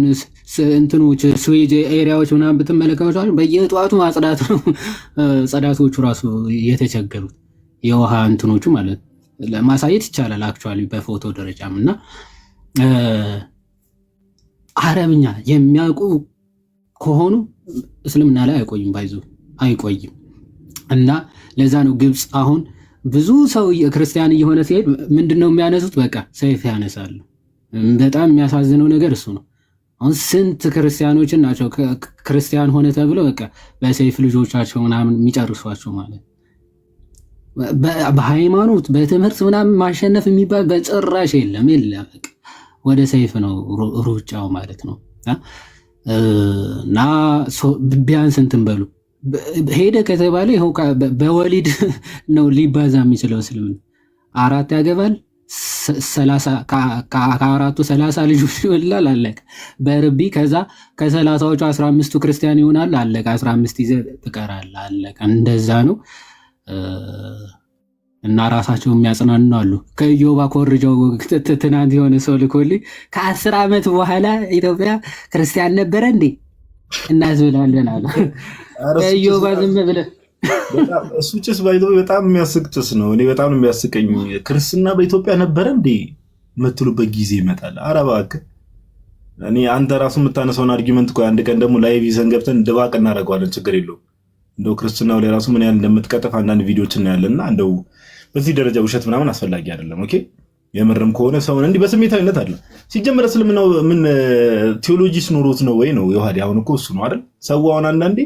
እንትኖች ስዌጅ ኤሪያዎች ምናምን ብትመለከቷቸው በየጠዋቱ ማጽዳት ነው ጸዳቶቹ ራሱ የተቸገሩት የውሃ እንትኖቹ ማለት ማሳየት ይቻላል አክቹዋሊ በፎቶ ደረጃም። እና አረብኛ የሚያውቁ ከሆኑ እስልምና ላይ አይቆይም፣ ባይዙ አይቆይም። እና ለዛ ነው ግብፅ አሁን ብዙ ሰው ክርስቲያን እየሆነ ሲሄድ ምንድነው የሚያነሱት? በቃ ሰይፍ ያነሳሉ። በጣም የሚያሳዝነው ነገር እሱ ነው። አሁን ስንት ክርስቲያኖችን ናቸው ክርስቲያን ሆነ ተብለው በቃ በሰይፍ ልጆቻቸው ምናምን የሚጨርሷቸው ማለት በሃይማኖት በትምህርት ምናምን ማሸነፍ የሚባል በጭራሽ የለም። በቃ ወደ ሰይፍ ነው ሩጫው ማለት ነው። እና ቢያንስ እንትን በሉ ሄደ ከተባለ ይኸው በወሊድ ነው ሊባዛ የሚችለው። እስልምና 4 ያገባል፣ 30 ልጆች ይወልዳል፣ አለቀ። በርቢ ከዛ ከ30ዎቹ 15ቱ ክርስቲያን ይሆናል፣ አለቀ። 15 ይዘህ ትቀራለህ፣ አለቀ። እንደዛ ነው። እና ራሳቸው የሚያጽናኑ አሉ። ከኢዮባ ኮርጃው ትናንት የሆነ ሰው ልኮልኝ ከ10 ዓመት በኋላ ኢትዮጵያ ክርስቲያን ነበረ እንዴ እናዝብላለን አለ። ኢዮባ ዝም ብለህ እሱ ጭስ ባይዘው በጣም የሚያስቅ ጭስ ነው። እኔ በጣም ነው የሚያስቀኝ። ክርስትና በኢትዮጵያ ነበረ እንዴ የምትሉበት ጊዜ ይመጣል። ኧረ እባክህ እኔ አንተ ራሱ የምታነሳውን አርጊመንት ቆይ አንድ ቀን ደግሞ ላይቭ ይዘን ገብተን ድባቅ እናደርገዋለን። ችግር የለውም። እንደው ክርስትናው ላይ ራሱ ምን ያህል እንደምትቀጥፍ አንዳንድ ቪዲዮዎች እናያለንና እንደው በዚህ ደረጃ ውሸት ምናምን አስፈላጊ አይደለም። ኦኬ የምርም ከሆነ ሰውን እንዲህ በስሜታዊነት አለ ሲጀመር እስልምናው ምን ቴዎሎጂስ ኖሮት ነው ወይ ነው ይዋዲ? አሁን እኮ እሱ ነው አይደል? ሰው አሁን አንዳንዴ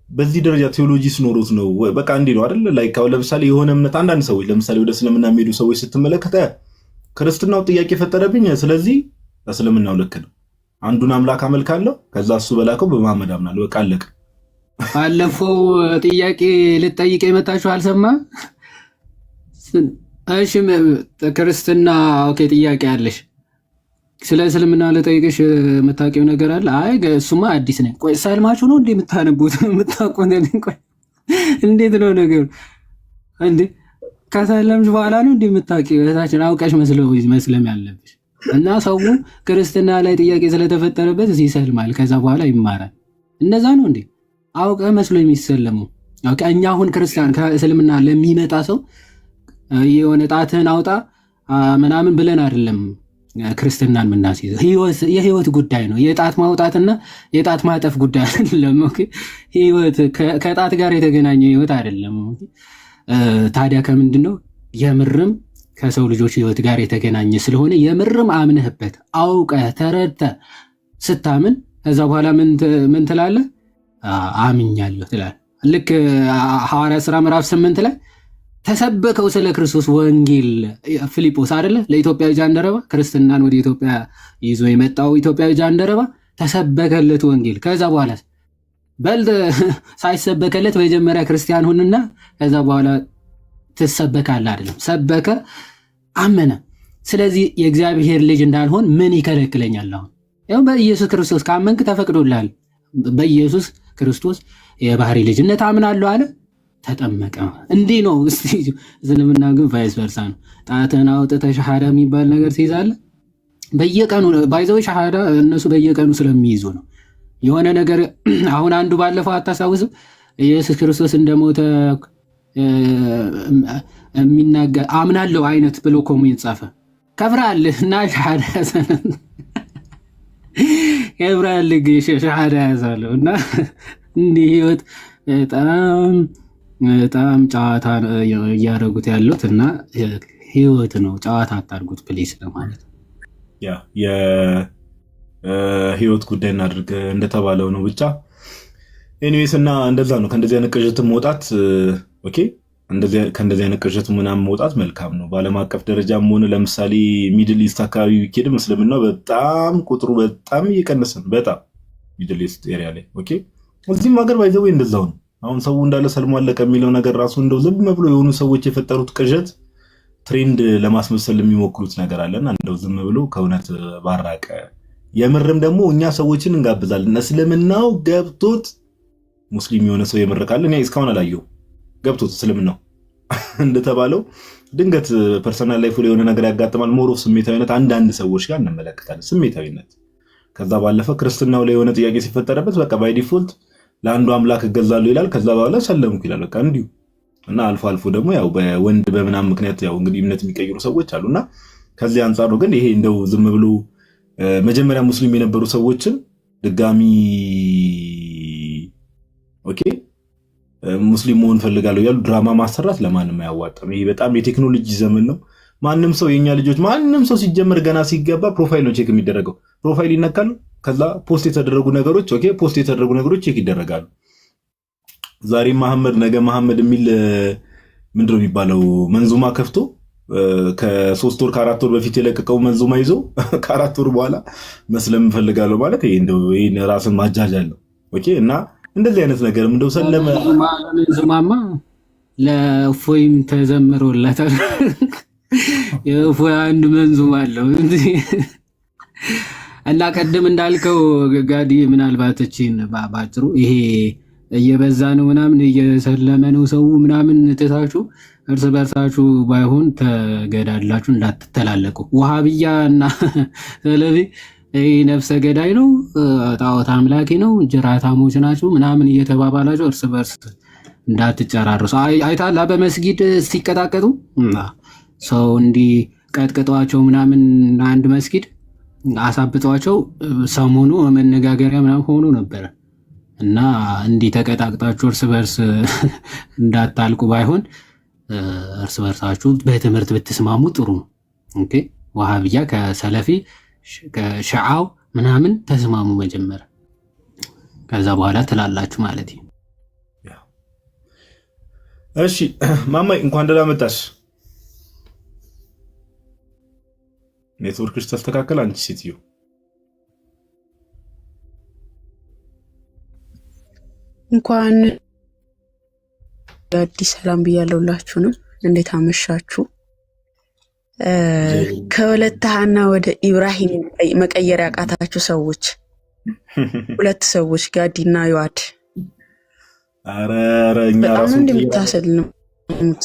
በዚህ ደረጃ ቴዎሎጂስ ኖሮት ነው በቃ እንዲህ ነው አይደል? ላይክ አሁን ለምሳሌ የሆነ እምነት አንዳንድ ሰዎች ለምሳሌ ወደ እስልምና የሚሄዱ ሰዎች ስትመለከተ ክርስትናው ጥያቄ ፈጠረብኝ፣ ስለዚህ እስልምናው ልክ ነው፣ አንዱን አምላክ አመልካለሁ፣ ከዛ እሱ በላከው በመሐመድ አምናለሁ፣ በቃ አለቀ። ባለፈው ጥያቄ ልጠይቅ የመጣችሁ አልሰማህም? እሺ ክርስትና ኦኬ፣ ጥያቄ አለሽ? ስለ እስልምና ልጠይቅሽ የምታውቂው ነገር አለ? አይ እሱማ አዲስ ነኝ። ቆይ ሰልማችሁ ነው እንዴ የምታነቡት የምታውቁት? ቆይ እንዴት ነው ነገሩ እንዴ? ከሰለምሽ በኋላ ነው እንዴ የምታውቂው? እህታችን አውቀሽ መስለም ያለብሽ። እና ሰው ክርስትና ላይ ጥያቄ ስለተፈጠረበት ይሰልማል፣ ከዛ በኋላ ይማራል። እንደዛ ነው እንዴ? አውቀ መስሎ የሚሰለመው? ኦኬ እኛ አሁን ክርስቲያን ከእስልምና ለሚመጣ ሰው የሆነ ጣትህን አውጣ ምናምን ብለን አይደለም ክርስትናን የምናስይዘው። የህይወት ጉዳይ ነው። የጣት ማውጣትና የጣት ማጠፍ ጉዳይ አይደለም። ኦኬ ህይወት ከጣት ጋር የተገናኘ ህይወት አይደለም። ታዲያ ከምንድን ነው? የምርም ከሰው ልጆች ህይወት ጋር የተገናኘ ስለሆነ የምርም አምነህበት አውቀህ ተረድተህ ስታምን ከዛ በኋላ ምን ትላለህ? አምኛለሁ ትላለህ። ልክ ሐዋርያት ሥራ ምዕራፍ 8 ላይ ተሰበከው ስለ ክርስቶስ ወንጌል ፊልጶስ አይደለ ለኢትዮጵያ ጃንደረባ ክርስትናን ወደ ኢትዮጵያ ይዞ የመጣው ኢትዮጵያዊ ጃንደረባ ተሰበከለት ወንጌል። ከዛ በኋላ በል ሳይሰበከለት መጀመሪያ ክርስቲያን ሁንና ከዛ በኋላ ትሰበካለህ አይደለም። ሰበከ፣ አመነ። ስለዚህ የእግዚአብሔር ልጅ እንዳልሆን ምን ይከለክለኛል? አሁን ያው በኢየሱስ ክርስቶስ ካመንክ ተፈቅዶልሃል። በኢየሱስ ክርስቶስ የባህሪ ልጅነት አምናለሁ አለ፣ ተጠመቀ። እንዲህ ነው። እስልምና ግን ቫይስ ቨርሳ ነው። ጣትህን አውጥተህ ሻሃዳ የሚባል ነገር ትይዛለህ። በየቀኑ ባይዘው ሻሃዳ እነሱ በየቀኑ ስለሚይዙ ነው። የሆነ ነገር አሁን አንዱ ባለፈው አታስታውስም? ኢየሱስ ክርስቶስ እንደሞተ የሚናገር አምናለሁ አይነት ብሎ ኮሜንት ጻፈ። ከብራልህ እና ሻሃዳ ከብራልህ ሻሃዳ ያዛለሁ እና እንዲህ ህይወት በጣም ጨዋታ እያደረጉት ያሉት እና ህይወት ነው። ጨዋታ አታርጉት ፕሊስ ለማለት ያ የህይወት ጉዳይ እናድርግ እንደተባለው ነው ብቻ። ኤኒዌይስ እና እንደዛ ነው። ከእንደዚህ አይነት ቅዠትም መውጣት ኦኬ፣ ከእንደዚህ አይነት ቅዠት ምናምን መውጣት መልካም ነው። በዓለም አቀፍ ደረጃም ሆነ ለምሳሌ ሚድል ኢስት አካባቢ ቢኬድም እስልምናው በጣም ቁጥሩ በጣም እየቀነሰ ነው። በጣም ሚድል ኢስት ኤሪያ ላይ ኦኬ። እዚህም ሀገር ባይዘው እንደዛው ነው። አሁን ሰው እንዳለ ሰልሞ አለቀ የሚለው ነገር ራሱ እንደው ዝም ብሎ የሆኑ ሰዎች የፈጠሩት ቅዠት ትሬንድ ለማስመሰል የሚሞክሩት ነገር አለና እንደው ዝም ብሎ ከእውነት ባራቀ። የምርም ደግሞ እኛ ሰዎችን እንጋብዛለን። እስልምናው ገብቶት ሙስሊም የሆነ ሰው የምርቃል። እኔ እስካሁን አላየሁም ገብቶት እስልምናው እንደተባለው ድንገት ፐርሰናል ላይፍ ላይ የሆነ ነገር ያጋጥማል። ሞሮፍ ስሜታዊነት አንዳንድ ሰዎች ጋር እንመለከታለን። ስሜታዊነት ከዛ ባለፈ ክርስትናው ላይ የሆነ ጥያቄ ሲፈጠረበት በቃ ባይ ዲፎልት ለአንዱ አምላክ እገዛለሁ ይላል። ከዛ በኋላ ሰለምኩ ይላል በቃ እንዲሁ እና አልፎ አልፎ ደግሞ ያው በወንድ በምናም ምክንያት ያው እንግዲህ እምነት የሚቀይሩ ሰዎች አሉና ከዚህ አንጻር ነው። ግን ይሄ እንደው ዝም ብሎ መጀመሪያ ሙስሊም የነበሩ ሰዎችን ድጋሚ ኦኬ ሙስሊም መሆን ፈልጋለሁ ያሉ ድራማ ማሰራት ለማንም አያዋጣም። ይሄ በጣም የቴክኖሎጂ ዘመን ነው። ማንም ሰው የኛ ልጆች ማንም ሰው ሲጀመር ገና ሲገባ ፕሮፋይል ነው ቼክ የሚደረገው። ፕሮፋይል ይነካል። ከዛ ፖስት የተደረጉ ነገሮች ኦኬ ፖስት የተደረጉ ነገሮች ቼክ ይደረጋሉ። ዛሬ መሐመድ ነገ መሐመድ የሚል ምንድነው የሚባለው መንዙማ ከፍቶ ከ3 ወር ከ4 ወር በፊት የለቀቀው መንዙማ ይዞ ከ4 ወር በኋላ መስለም ፈልጋለሁ ማለት ይሄ እንደው ይሄን ራስን ማጃጃል ነው። ኦኬ እና እንደዚህ አይነት ነገር እንደው ሰለመ መንዙማማ ለእፎይም ተዘምሮለታል። የእፎይ አንድ መንዙማ አለው እና ቀደም እንዳልከው ጋዲ ምናልባት እቺን ባጭሩ ይሄ እየበዛ ነው ምናምን እየሰለመ ነው ሰው ምናምን ትታችሁ እርስ በርሳችሁ ባይሆን ተገዳላችሁ እንዳትተላለቁ። ውሃብያ እና ሰለፊ ነፍሰ ገዳይ ነው፣ ጣዖት አምላኪ ነው፣ ጅራታሞች ናቸው ምናምን እየተባባላችሁ እርስ በርስ እንዳትጨራርሱ። አይታላ በመስጊድ ሲቀጣቀጡ ሰው እንዲህ ቀጥቅጧቸው ምናምን አንድ መስጊድ አሳብጧቸው ሰሞኑ መነጋገሪያ ምናምን ሆኖ ነበረ እና እንዲህ ተቀጣቅጣችሁ እርስ በርስ እንዳታልቁ ባይሆን እርስ በርሳችሁ በትምህርት ብትስማሙ ጥሩ ነው። ኦኬ ዋሃብያ ከሰለፊ ከሸዓው ምናምን ተስማሙ መጀመሪያ፣ ከዛ በኋላ ትላላችሁ ማለት ነው። እሺ ማማይ እንኳን ደህና መጣሽ። ኔትወርክሽ ተስተካከለ አንቺ ሴትዮ። እንኳን አዲስ ሰላም ብያለሁላችሁንም። እንዴት አመሻችሁ? ከወለተ ሐና ወደ ኢብራሂም መቀየር ያቃታችሁ ሰዎች ሁለት ሰዎች ጋዲና ዮአድ አረ እኛ ራሱ እንደምታሰልሙት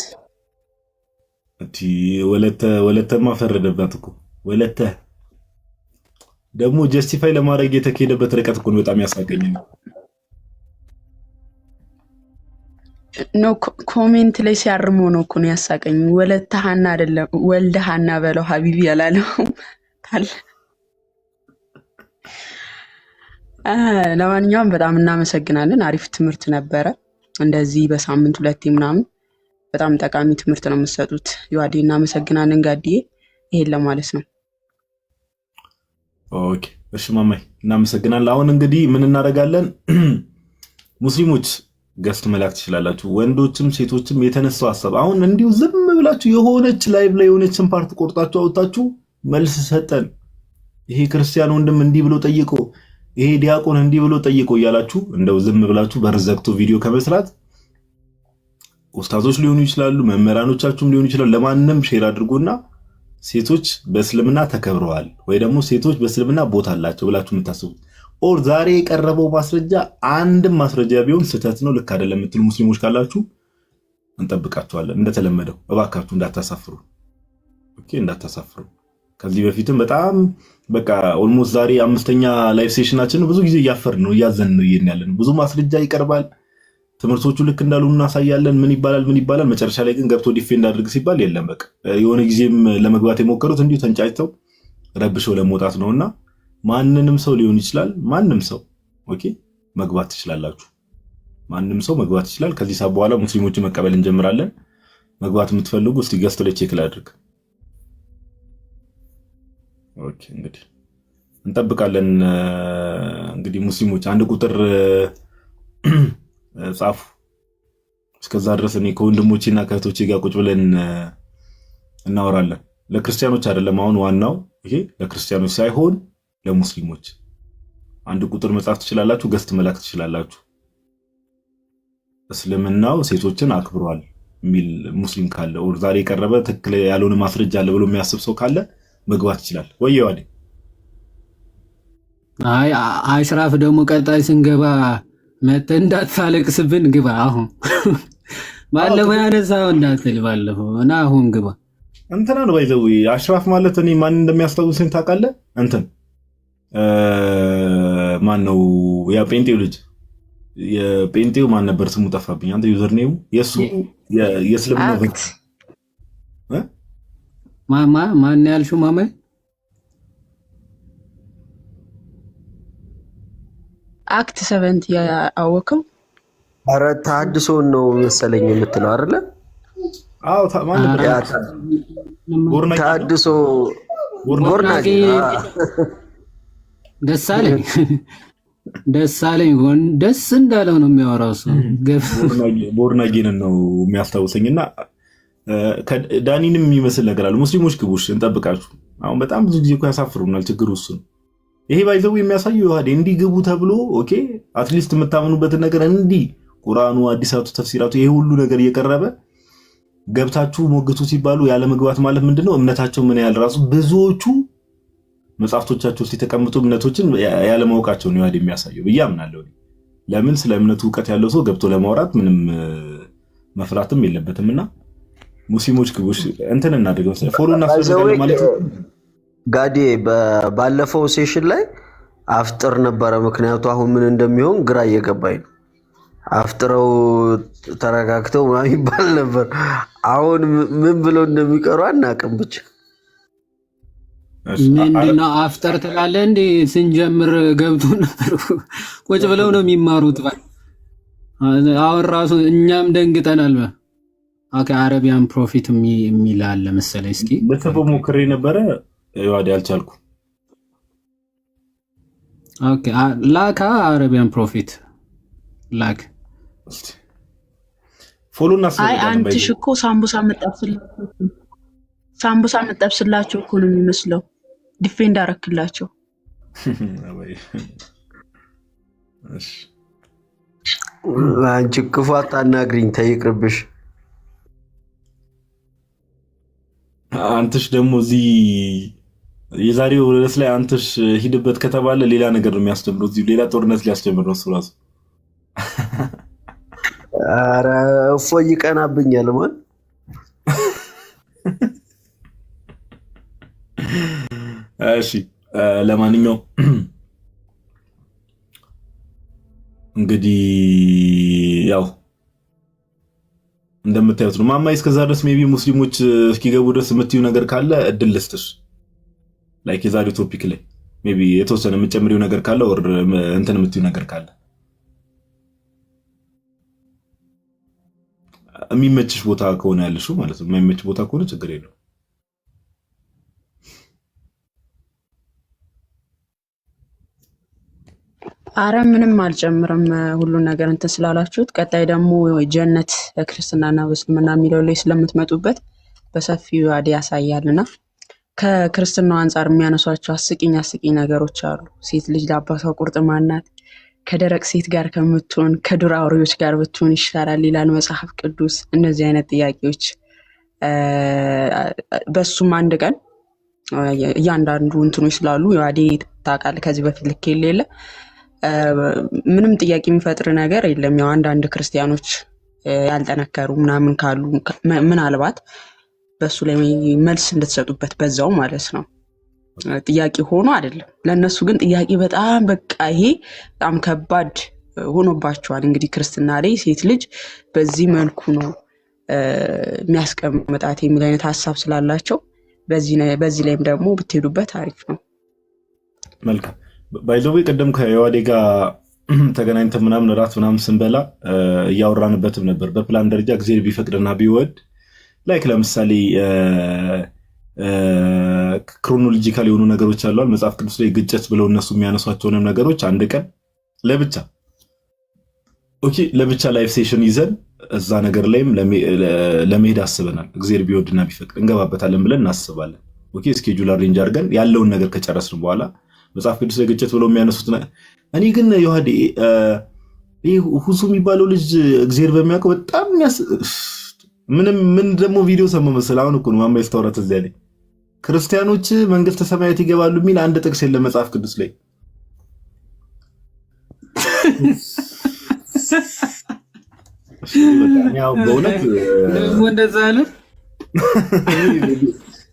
ወለተማ ፈረደባት እኮ። ወለተ ደግሞ ጀስቲፋይ ለማድረግ የተካሄደበት ርቀት እኮ በጣም ያሳቀኝ ነው። ኮሜንት ላይ ሲያርሙ ነው እኮ ነው ያሳቀኝ። ወለተ ሐና አይደለም ወልደ ሐና በለው ሀቢቢ ያላለው ታል። ለማንኛውም በጣም እናመሰግናለን። አሪፍ ትምህርት ነበረ። እንደዚህ በሳምንት ሁለቴ ምናምን በጣም ጠቃሚ ትምህርት ነው የምትሰጡት። ዮአዴ እናመሰግናለን። ጋዲዬ ይሄን ለማለት ነው። ኦኬ እሺ ማማይ እናመሰግናለን። አሁን እንግዲህ ምን እናደርጋለን? ሙስሊሞች ገስት መላክ ትችላላችሁ። ወንዶችም ሴቶችም የተነሳው ሐሳብ አሁን እንዲሁ ዝም ብላችሁ የሆነች ላይቭ ላይ የሆነችን ፓርት ቆርጣችሁ አውጣችሁ መልስ ሰጠን፣ ይሄ ክርስቲያን ወንድም እንዲህ ብሎ ጠይቆ፣ ይሄ ዲያቆን እንዲህ ብሎ ጠይቆ እያላችሁ እንደው ዝም ብላችሁ በርዘግቶ ቪዲዮ ከመስራት ኡስታዞች ሊሆኑ ይችላሉ፣ መምህራኖቻችሁም ሊሆኑ ይችላሉ። ለማንም ሼር አድርጉና ሴቶች በእስልምና ተከብረዋል ወይ ደግሞ ሴቶች በእስልምና ቦታ አላቸው ብላችሁ የምታስቡት ኦር ዛሬ የቀረበው ማስረጃ አንድም ማስረጃ ቢሆን ስህተት ነው ልክ አይደለም የምትሉ ሙስሊሞች ካላችሁ እንጠብቃችኋለን። እንደተለመደው እባካችሁ እንዳታሳፍሩ፣ ኦኬ እንዳታሳፍሩ። ከዚህ በፊትም በጣም በቃ ኦልሞስት ዛሬ 5ኛ ላይቭ ሴሽናችን ብዙ ጊዜ እያፈርን ነው እያዘን ነው ያለን። ብዙ ማስረጃ ይቀርባል፣ ትምህርቶቹ ልክ እንዳሉ እናሳያለን። ምን ይባላል መጨረሻ ላይ ግን ገብቶ ዲፌንድ አድርግ ሲባል የለም በቃ የሆነ ጊዜም ለመግባት የሞከሩት እንዲሁ ተንጫጭተው ረብሸው ለመውጣት ነውና ማንንም ሰው ሊሆን ይችላል ማንም ሰው ኦኬ መግባት ትችላላችሁ። ማንም ሰው መግባት ይችላል። ከዚህ ሰዓት በኋላ ሙስሊሞችን መቀበል እንጀምራለን። መግባት የምትፈልጉ እስቲ ገስት ላይ ቼክ ላድርግ። ኦኬ እንግዲህ እንጠብቃለን። እንግዲህ ሙስሊሞች አንድ ቁጥር ጻፉ። እስከዛ ድረስ እኔ ከወንድሞቼና ከእህቶቼ ጋር ቁጭ ብለን እናወራለን። ለክርስቲያኖች አይደለም አሁን ዋናው ይሄ ለክርስቲያኖች ሳይሆን ለሙስሊሞች አንድ ቁጥር መጻፍ ትችላላችሁ፣ ገስት መላክ ትችላላችሁ። እስልምናው ሴቶችን አክብሯል የሚል ሙስሊም ካለ ኦር ዛሬ የቀረበ ትክክል ያልሆነ ማስረጃ አለ ብሎ የሚያስብ ሰው ካለ መግባት ይችላል። ወየው አይደል? አይ አሽራፍ ደግሞ ቀጣይ ስንገባ መተህ እንዳታለቅስብን ግባ። አሁን ባለፈው ያነሳው እንዳትል ባለፈው እና አሁን ግባ። እንትና ነው ባይዘው አሽራፍ ማለት እኔ ማን እንደሚያስታውሰኝ ታውቃለህ? እንትን ማን ነው ያ ጴንጤው ልጅ የጴንጤው ማን ነበር ስሙ ጠፋብኝ። አንተ ዩዘር ኔሙ የሱ የእስልምና ወንት ማን ያልሽው ማማ አክት 7 ያወቀው ኧረ ተሐድሶ ነው መሰለኝ የምትለው አይደለ? አዎ ማን ነበር ተሐድሶ ጎርናጌ ደሳለኝ ደስ እንዳለው ነው የሚያወራው እሱ። ቦርናጌን ነው የሚያስታውሰኝና ዳኒንም የሚመስል ነገር አለ። ሙስሊሞች ግቡሽ እንጠብቃችሁ። አሁን በጣም ብዙ ጊዜ እኮ ያሳፍሩናል። ችግሩ እሱ ነው። ይሄ ባይዘው የሚያሳየው ይዋዴ እንዲህ ግቡ ተብሎ ኦኬ አትሊስት የምታምኑበትን ነገር እንዲህ ቁርአኑ፣ አዲሳቱ፣ ተፍሲራቱ ይሄ ሁሉ ነገር እየቀረበ ገብታችሁ ሞግቱ ሲባሉ ያለ መግባት ማለት ምንድነው? እምነታቸው ምን ያህል ራሱ ብዙዎቹ መጽሐፍቶቻቸው ውስጥ የተቀመጡ እምነቶችን ያለ ማወቃቸው ነው ይዋዴ የሚያሳየው ብዬ አምናለሁ። ለምን ስለ እምነቱ እውቀት ያለው ሰው ገብቶ ለማውራት ምንም መፍራትም የለበትምና ሙስሊሞች ግቡሽ እንትን እናደርገው ፎሎ እናስፈልጋለን ማለት ነው። ጋዴ ባለፈው ሴሽን ላይ አፍጥር ነበረ። ምክንያቱ አሁን ምን እንደሚሆን ግራ እየገባኝ ነው። አፍጥረው ተረጋግተው ምናምን ይባል ነበር። አሁን ምን ብለው እንደሚቀሩ አናውቅም። ብቻ ምንድነው አፍጥር ትላለህ እንዴ? ስንጀምር ገብቶ ነበር። ቁጭ ብለው ነው የሚማሩት። አሁን ራሱ እኛም ደንግጠናል። ኦኬ አረቢያን ፕሮፊት የሚል አለ መሰለኝ። እስኪ በተፈ ሞክሬ ነበረ ይዋዴ አልቻልኩ። ኦኬ ላካ አረቢያን ፕሮፊት ላክ ፎሎ እናስፈልጋለን። አይ አንቺ እኮ ሳምቡሳ መጠብስላቸው እኮ ነው የሚመስለው። ዲፌንድ አረክላቸው። እሺ አንቺ ክፉ አታናግሪኝ፣ ተይቅርብሽ። አንተሽ ደግሞ እዚህ የዛሬው ርዕስ ላይ አንተሽ ሂድበት ከተባለ ሌላ ነገር ነው የሚያስተምረው። እዚህ ሌላ ጦርነት ሊያስተምር ነው እሱ ራሱ። ኧረ እፎይ ይቀናብኛል ማለት እሺ። ለማንኛውም እንግዲህ ያው እንደምታዩት ነው። ማማይ እስከዛ ድረስ ሜቢ ሙስሊሞች እስኪገቡ ድረስ የምትዩ ነገር ካለ እድል ልስጥሽ። ላይክ የዛሬው ቶፒክ ላይ ሜቢ የተወሰነ የምጨምሪው ነገር ካለ ወር እንትን የምትዩ ነገር ካለ የሚመችሽ ቦታ ከሆነ ያለሽው ማለት ነው። የማይመች ቦታ ከሆነ ችግር የለው። አረ ምንም አልጨምርም። ሁሉን ነገር እንትን ስላላችሁት ቀጣይ ደግሞ ጀነት በክርስትናና በእስልምና የሚለው ላይ ስለምትመጡበት በሰፊው አዲ ያሳያልና ከክርስትናው አንጻር የሚያነሷቸው አስቂኝ ነገሮች አሉ። ሴት ልጅ ለአባቷ ቁርጥማን ናት፣ ከደረቅ ሴት ጋር ከምትሆን ከዱር አውሬዎች ጋር ብትሆን ይሻላል ይላል መጽሐፍ ቅዱስ። እነዚህ አይነት ጥያቄዎች በሱም አንድ ቀን እያንዳንዱ እንትኖች ስላሉ አዲ ታውቃለህ፣ ከዚህ በፊት ልክ የሌለ ምንም ጥያቄ የሚፈጥር ነገር የለም። ያው አንዳንድ ክርስቲያኖች ያልጠነከሩ ምናምን ካሉ ምናልባት በሱ ላይ መልስ እንድትሰጡበት በዛው ማለት ነው። ጥያቄ ሆኖ አይደለም ለነሱ ግን ጥያቄ በጣም በቃ ይሄ በጣም ከባድ ሆኖባቸዋል። እንግዲህ ክርስትና ላይ ሴት ልጅ በዚህ መልኩ ነው የሚያስቀምጣት የሚል አይነት ሀሳብ ስላላቸው በዚህ ላይም ደግሞ ብትሄዱበት አሪፍ ነው። መልካም ባይዘዌ ቀደም ከዮሐዴ ጋር ተገናኝተን ምናምን እራት ምናምን ስንበላ እያወራንበትም ነበር። በፕላን ደረጃ እግዚአብሔር ቢፈቅድና ቢወድ ላይክ ለምሳሌ ክሮኖሎጂካል የሆኑ ነገሮች አሏል መጽሐፍ ቅዱስ ላይ ግጭት ብለው እነሱ የሚያነሷቸውንም ነገሮች አንድ ቀን ለብቻ ላይፍ ሴሽን ይዘን እዛ ነገር ላይም ለመሄድ አስበናል። እግዚአብሔር ቢወድና ቢፈቅድ እንገባበታለን ብለን እናስባለን። ስኬጁል አሬንጅ አድርገን ያለውን ነገር ከጨረስን በኋላ መጽሐፍ ቅዱስ ላይ ግጭት ብለው የሚያነሱት እኔ ግን ዮሐዴ ሁሱ የሚባለው ልጅ እግዚአብሔር በሚያውቀው በጣም ምን ደግሞ ቪዲዮ ሰማ መሰለህ? አሁን እኮ ነው ማማ ይስተውራት እዚያ ላይ ክርስቲያኖች መንግስተ ሰማያት ይገባሉ የሚል አንድ ጥቅስ የለም መጽሐፍ ቅዱስ ላይ። ያው በእውነት እንደዛ አለ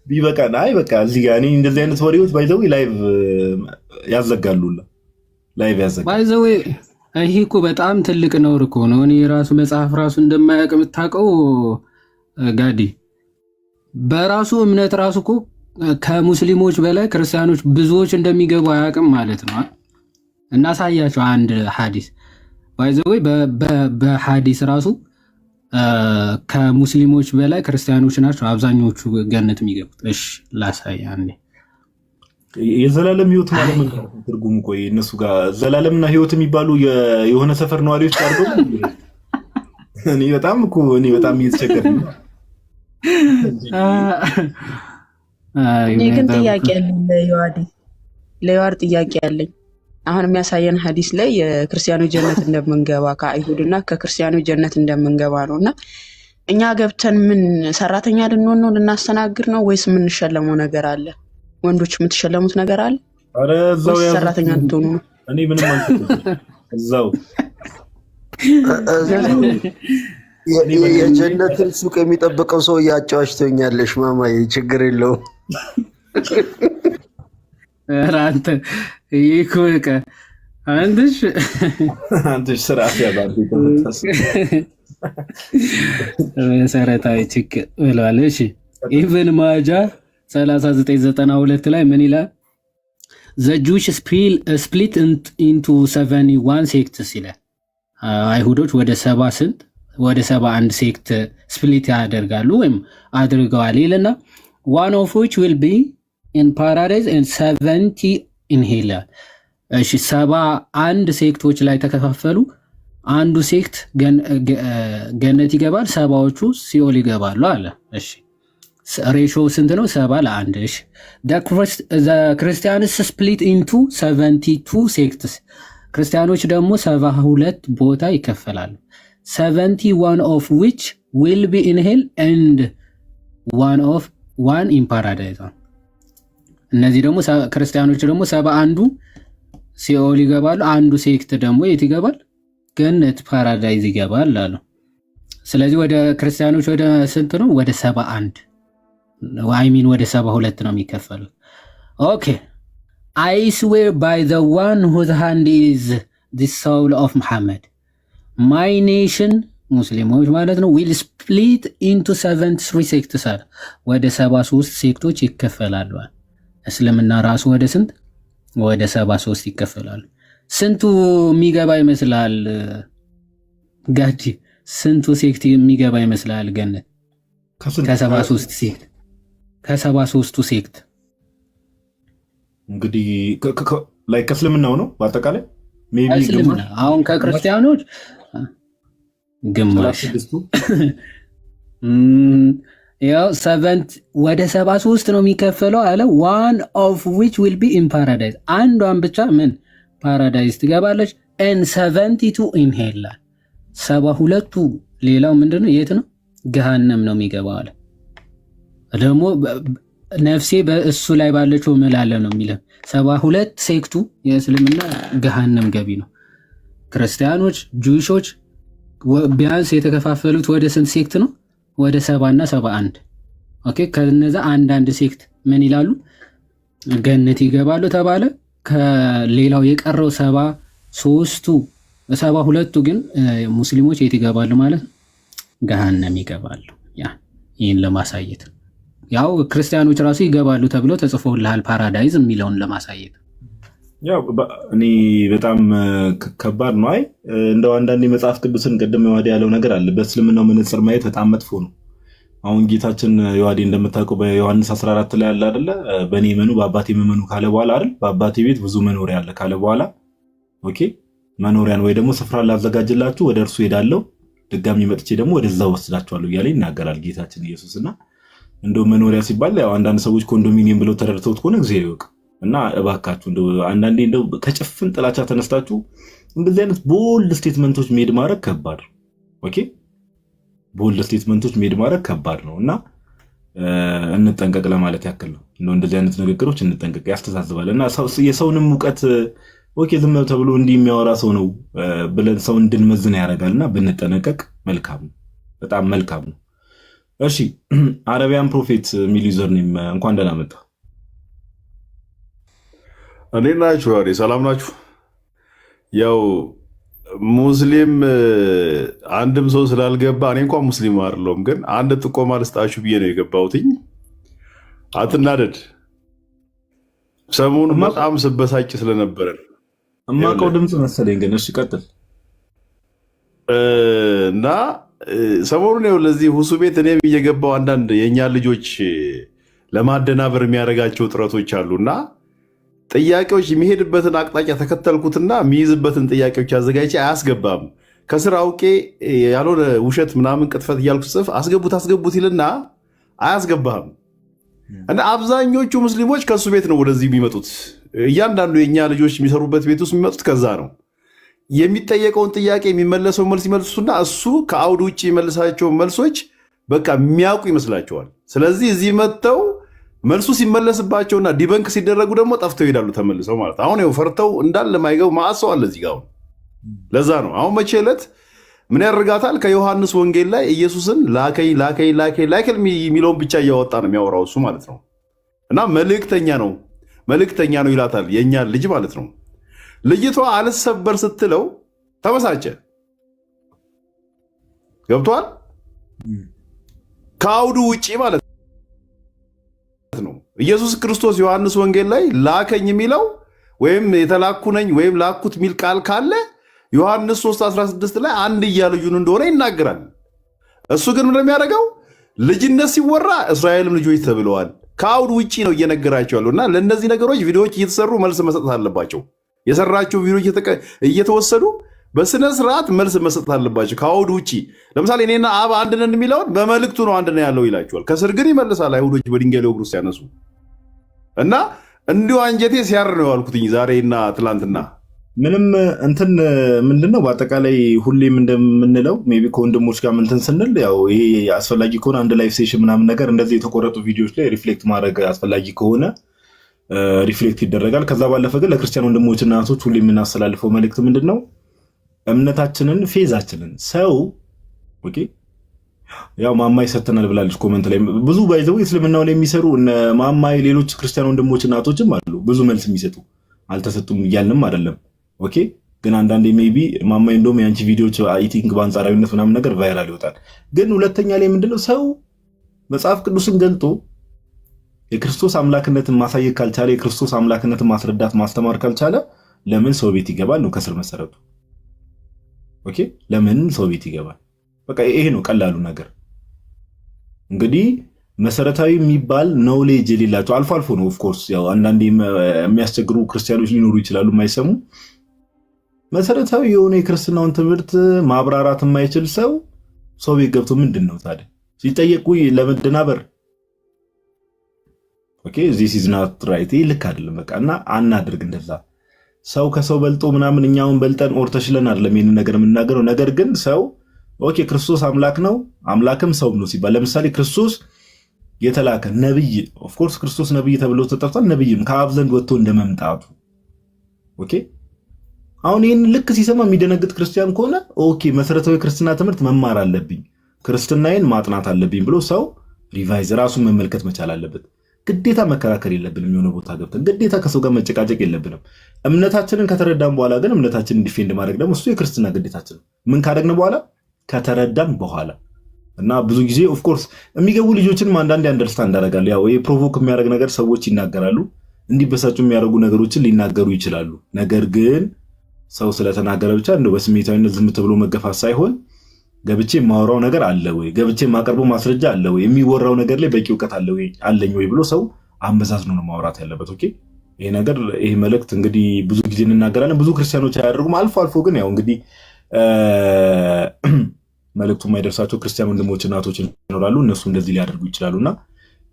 ቢበቃና አይ በቃ እዚህ ጋር እኔ እንደዚህ አይነት ወሬዎች ባይዘው ላይቭ ያዘጋሉላ ላይቭ ያዘጋሉ ባይዘው። ይሄ እኮ በጣም ትልቅ ነውር እኮ ነው። እኔ ራሱ መጽሐፍ ራሱ እንደማያውቅ የምታውቀው ጋዲ በራሱ እምነት ራሱ እኮ ከሙስሊሞች በላይ ክርስቲያኖች ብዙዎች እንደሚገቡ አያውቅም ማለት ነው። እናሳያቸው አንድ ሐዲስ ባይዘው በሐዲስ ራሱ ከሙስሊሞች በላይ ክርስቲያኖች ናቸው አብዛኞቹ ገነት የሚገቡት። እሺ ላሳይ አንዴ። የዘላለም ህይወት ማለት ምን ትርጉሙ? ቆይ እነሱ ጋር ዘላለምና ህይወት የሚባሉ የሆነ ሰፈር ነዋሪዎች አድርገው እኔ በጣም እየተቸገረኝ ነው። እኔ ግን ጥያቄ አለኝ ለዮሐድ ጥያቄ አለኝ። አሁን የሚያሳየን ሐዲስ ላይ የክርስቲያኖች ጀነት እንደምንገባ ከአይሁድና ከክርስቲያኖች ጀነት እንደምንገባ ነውና እኛ ገብተን ምን ሰራተኛ ልንሆን ነው? ልናስተናግድ ነው ወይስ የምንሸለመው ነገር አለ? ወንዶች የምትሸለሙት ነገር አለ? አረ እዛው ወይስ ሰራተኛ ልትሆኑ ነው? እኔ ምንም አልኩት። እዛው የጀነትን ሱቅ የሚጠብቀው ሰው ያጫዋችቶኛለሽ ማማዬ፣ ችግር የለውም። አንተ ይኩልከ አንተሽ ስርዓት ያባርኩ መሰረታዊ ችግር ብለዋል። እሺ ኢብን ማጃ 3992 ላይ ምን ይላል? ዘ ጁዊሽ ስፕሊት ኢንቱ 71 ሴክትስ ይላል። አይሁዶች ወደ 71 ሴክት ስፕሊት ያደርጋሉ ወይም አድርገዋል ይልና one of which will be in paradise and 70 in hell። እሺ 71 ሴክቶች ላይ ተከፋፈሉ። አንዱ ሴክት ገነት ይገባል፣ 70ዎቹ ሲኦል ይገባሉ አለ። እሺ ሬሾ ስንት ነው? 70 ለ1። እሺ the Christians split into 72 sects። ክርስቲያኖች ደግሞ 72 ቦታ ይከፈላሉ። 71 of which will be in hell and one in paradise። እነዚህ ደግሞ ክርስቲያኖች ደግሞ 71ዱ ሲኦል ይገባሉ። አንዱ ሴክት ደግሞ የት ይገባል? ገነት ፓራዳይዝ ይገባል አሉ። ስለዚህ ወደ ክርስቲያኖች ወደ ስንት ነው? ወደ 71 ወደ 72 ነው የሚከፈሉት። ኦኬ I swear by the one whose hand is the soul of Muhammad my nation ሙስሊሞች ማለት ነው will split into 73 sects አለ። ወደ 73 ሴክቶች ይከፈላሉ። እስልምና ራሱ ወደ ስንት? ወደ 73 ይከፈላሉ። ስንቱ የሚገባ ይመስላል ጋጂ? ስንቱ ሴክት የሚገባ ይመስላል ገነት? ከ73 ሴክት ከ73ቱ ሴክት እንግዲህ ላይ ከእስልምናው ነው በአጠቃላይ ሜይ ቢ እስልምና አሁን ከክርስቲያኖች ግማሽ ያው 7 ወደ 73 ነው የሚከፈለው አለ። one of which will be in paradise አንዷን ብቻ ምን ፓራዳይስ ትገባለች። and 72 in hell 72ቱ ሌላው ምንድነው የት ነው ገሃነም ነው የሚገባው አለ። ደግሞ ነፍሴ በእሱ ላይ ባለችው ምላለ ነው የሚለው 72 ሴክቱ የእስልምና ገሃነም ገቢ ነው። ክርስቲያኖች ጁይሾች ቢያንስ የተከፋፈሉት ወደ ስንት ሴክት ነው? ወደ 70 እና 71። ኦኬ ከነዛ አንዳንድ ሴክት ምን ይላሉ? ገነት ይገባሉ ተባለ። ከሌላው የቀረው 73ቱ 72ቱ ግን ሙስሊሞች የት ይገባሉ ማለት ነው? ገሃነም ይገባሉ። ያ ይህን ለማሳየት ያው ክርስቲያኖች ራሱ ይገባሉ ተብሎ ተጽፎልሃል ፓራዳይዝ የሚለውን ለማሳየት ያው እኔ በጣም ከባድ ነው። አይ እንደው አንዳንዴ መጽሐፍ ቅዱስን ቅድም የዋዲ ያለው ነገር አለ። በእስልምናው መነጽር ማየት በጣም መጥፎ ነው። አሁን ጌታችን የዋዲ እንደምታውቀው በዮሐንስ 14 ላይ አለ አይደለ? በእኔ መኑ በአባቴ መኑ ካለ በኋላ አይደል? በአባቴ ቤት ብዙ መኖሪያ አለ ካለ በኋላ ኦኬ መኖሪያን ወይ ደግሞ ስፍራ ላዘጋጅላችሁ ወደ እርሱ ሄዳለሁ ድጋሚ መጥቼ ደግሞ ወደዛው ወስዳችኋለሁ እያለ ይናገራል ጌታችን ኢየሱስና እንደው መኖሪያ ሲባል ያው አንዳንድ ሰዎች ኮንዶሚኒየም ብለው ተረድተውት ከሆነ እግዚአብሔር ይወቅ። እና እባካችሁ እንደው አንዳንዴ እንደው ከጭፍን ጥላቻ ተነስታችሁ እንደዚህ አይነት ቦልድ ስቴትመንቶች ሜድ ማድረግ ከባድ ነው። ኦኬ ቦልድ ስቴትመንቶች ሜድ ማድረግ ከባድ ነው እና እንጠንቀቅ ለማለት ያክል ነው። እንደዚህ አይነት ንግግሮች እንጠንቀቅ፣ ያስተሳዝባል እና የሰውንም እውቀት ኦኬ ዝም ተብሎ እንዲህ የሚያወራ ሰው ነው ብለን ሰው እንድንመዝን ያደርጋልና ብንጠነቀቅ መልካም ነው፣ በጣም መልካም ነው። እሺ አረቢያን ፕሮፌት የሚል ዩዘር ኔም እንኳን ደህና መጣ። እንዴት ናችሁ? ሰላም ናችሁ? ያው ሙስሊም አንድም ሰው ስላልገባ እኔ እንኳን ሙስሊም አይደለሁም፣ ግን አንድ ጥቆማ ልስጣችሁ ብዬ ነው የገባሁትኝ። አትናደድ። ሰሞኑን በጣም ስበሳጭ ስለነበረ እማውቀው ድምፅ መሰለኝ፣ ግን እሺ ቀጥል። እና ሰሞኑን ያው ለዚህ ሁሱ ቤት እኔም እየገባው አንዳንድ የእኛ ልጆች ለማደናበር የሚያደርጋቸው ጥረቶች አሉና ጥያቄዎች የሚሄድበትን አቅጣጫ ተከተልኩትና የሚይዝበትን ጥያቄዎች አዘጋጅቼ አያስገባም። ከስር አውቄ ያልሆነ ውሸት ምናምን ቅጥፈት እያልኩ ጽፍ አስገቡት ይልና አያስገባህም። እና አብዛኞቹ ሙስሊሞች ከእሱ ቤት ነው ወደዚህ የሚመጡት። እያንዳንዱ የእኛ ልጆች የሚሰሩበት ቤት ውስጥ የሚመጡት ከዛ ነው። የሚጠየቀውን ጥያቄ የሚመለሰው መልስ ይመልሱና እሱ ከአውድ ውጭ የሚመልሳቸውን መልሶች በቃ የሚያውቁ ይመስላቸዋል። ስለዚህ እዚህ መጥተው መልሱ ሲመለስባቸውና ዲበንክ ሲደረጉ ደግሞ ጠፍተው ይሄዳሉ ተመልሰው ማለት። አሁን ይኸው ፈርተው እንዳለ ማይገቡ ማዕሰው አለ እዚህ ጋር። ለዛ ነው አሁን መቼ ዕለት ምን ያደርጋታል? ከዮሐንስ ወንጌል ላይ ኢየሱስን ላከኝ የሚለውን ብቻ እያወጣ ነው የሚያወራው እሱ ማለት ነው። እና መልእክተኛ ነው ይላታል የእኛ ልጅ ማለት ነው። ልጅቷ አልሰበር ስትለው ተበሳጨ። ገብቷል? ከአውዱ ውጭ ማለት ነው። ኢየሱስ ክርስቶስ ዮሐንስ ወንጌል ላይ ላከኝ የሚለው ወይም የተላኩ ነኝ ወይም ላኩት የሚል ቃል ካለ ዮሐንስ 3:16 ላይ አንድያ ልጁን እንደሆነ ይናገራል። እሱ ግን ምንድን ነው የሚያደርገው? ልጅነት ሲወራ እስራኤልም ልጆች ተብለዋል። ከአውድ ውጭ ነው እየነገራቸው ያለው እና ለእነዚህ ነገሮች ቪዲዮዎች እየተሰሩ መልስ መስጠት አለባቸው። የሰራቸው ቪዲዮዎች እየተወሰዱ በስነ ስርዓት መልስ መስጠት አለባቸው ከአውድ ውጭ። ለምሳሌ እኔና አብ አንድ ነን የሚለውን በመልእክቱ ነው አንድ ነው ያለው ይላቸዋል። ከስር ግን ይመልሳል አይሁዶች በድንጋይ ሊወግሩ ሲያነሱ እና እንዲሁ አንጀቴ ሲያር ነው ያልኩትኝ ዛሬና ትላንትና። ምንም እንትን ምንድነው በአጠቃላይ ሁሌም እንደምንለው ሜይ ቢ ከወንድሞች ጋር እንትን ስንል ያው ይሄ አስፈላጊ ከሆነ አንድ ላይፍ ሴሽን ምናምን ነገር እንደዚህ የተቆረጡ ቪዲዮዎች ላይ ሪፍሌክት ማድረግ አስፈላጊ ከሆነ ሪፍሌክት ይደረጋል። ከዛ ባለፈ ግን ለክርስቲያን ወንድሞችና እህቶች ሁሌ የምናስተላልፈው መልእክት ምንድን ነው? እምነታችንን ፌዛችንን ሰው ኦኬ ያው ማማይ ሰተናል ብላለች ኮመንት ላይ ብዙ ባይዘው እስልምናው ላይ የሚሰሩ እነ ማማይ ሌሎች ክርስቲያን ወንድሞችና እህቶችም አሉ ብዙ መልስ የሚሰጡ አልተሰጡም እያልንም አይደለም። ኦኬ ግን አንዳንዴ ሜቢ ማማይ እንደውም የአንቺ ቪዲዮዎች አይ ቲንክ በአንጻራዊነት ምናምን ነገር ቫይራል ይወጣል። ግን ሁለተኛ ላይ ምንድነው ሰው መጽሐፍ ቅዱስን ገልጦ የክርስቶስ አምላክነትን ማሳየት ካልቻለ የክርስቶስ አምላክነትን ማስረዳት ማስተማር ካልቻለ ለምን ሰው ቤት ይገባል ነው ከስር መሰረቱ። ኦኬ ለምን ሰው ቤት ይገባል? በቃ ይሄ ነው ቀላሉ ነገር። እንግዲህ መሰረታዊ የሚባል ኖሌጅ የሌላቸው አልፎ አልፎ ነው ኦፍ ኮርስ ያው አንዳንዴ የሚያስቸግሩ ክርስቲያኖች ሊኖሩ ይችላሉ የማይሰሙ መሰረታዊ የሆነ የክርስትናውን ትምህርት ማብራራት የማይችል ሰው ቤት ገብቶ ምንድን ነው ታዲያ ሲጠየቁ ለመደናበር? ኦኬ ዚስ ኢዝ ናት ራይት። ልክ አይደለም። በቃ እና አናድርግ እንደዛ። ሰው ከሰው በልጦ ምናምን እኛውን በልጠን ኦር ተሽለን አይደለም ይሄንን ነገር የምናገረው። ነገር ግን ሰው ኦኬ ክርስቶስ አምላክ ነው አምላክም ሰው ነው ሲባል ለምሳሌ ክርስቶስ የተላከ ነብይ ኦፍ ኮርስ ክርስቶስ ነብይ ተብሎ ተጠርቷል። ነብይም ከአብ ዘንድ ወጥቶ እንደመምጣቱ ኦኬ። አሁን ይሄን ልክ ሲሰማ የሚደነግጥ ክርስቲያን ከሆነ ኦኬ መሰረታዊ ክርስትና ትምህርት መማር አለብኝ፣ ክርስትናዬን ማጥናት አለብኝ ብሎ ሰው ሪቫይዝ ራሱን መመልከት መቻል አለበት። ግዴታ መከራከር የለብንም። የሆነ ቦታ ገብተን ግዴታ ከሰው ጋር መጨቃጨቅ የለብንም። እምነታችንን ከተረዳን በኋላ ግን እምነታችንን ዲፌንድ ማድረግ ደግሞ እሱ የክርስትና ግዴታችን ነው። ምን ካደግን በኋላ ከተረዳን በኋላ እና ብዙ ጊዜ ኦፍ ኮርስ የሚገቡ ልጆችንም አንዳንዴ አንደርስታንድ አደርጋለሁ። ያው የፕሮቮክ የሚያደርግ ነገር ሰዎች ይናገራሉ፣ እንዲበሳጩ የሚያደርጉ ነገሮችን ሊናገሩ ይችላሉ። ነገር ግን ሰው ስለተናገረ ብቻ እንደው በስሜታዊነት ዝም ተብሎ መገፋት ሳይሆን ገብቼ የማወራው ነገር አለ ወይ፣ ገብቼ የማቀርበው ማስረጃ አለ ወይ፣ የሚወራው ነገር ላይ በቂ እውቀት አለኝ ወይ ብሎ ሰው አመዛዝኖ ነው ማውራት ያለበት። ኦኬ ይሄ መልእክት እንግዲህ ብዙ ጊዜ እንናገራለን፣ ብዙ ክርስቲያኖች አያደርጉም። አልፎ አልፎ ግን ያው እንግዲህ መልእክቱ የማይደርሳቸው ክርስቲያን ወንድሞች እናቶች ይኖራሉ። እነሱ እንደዚህ ሊያደርጉ ይችላሉና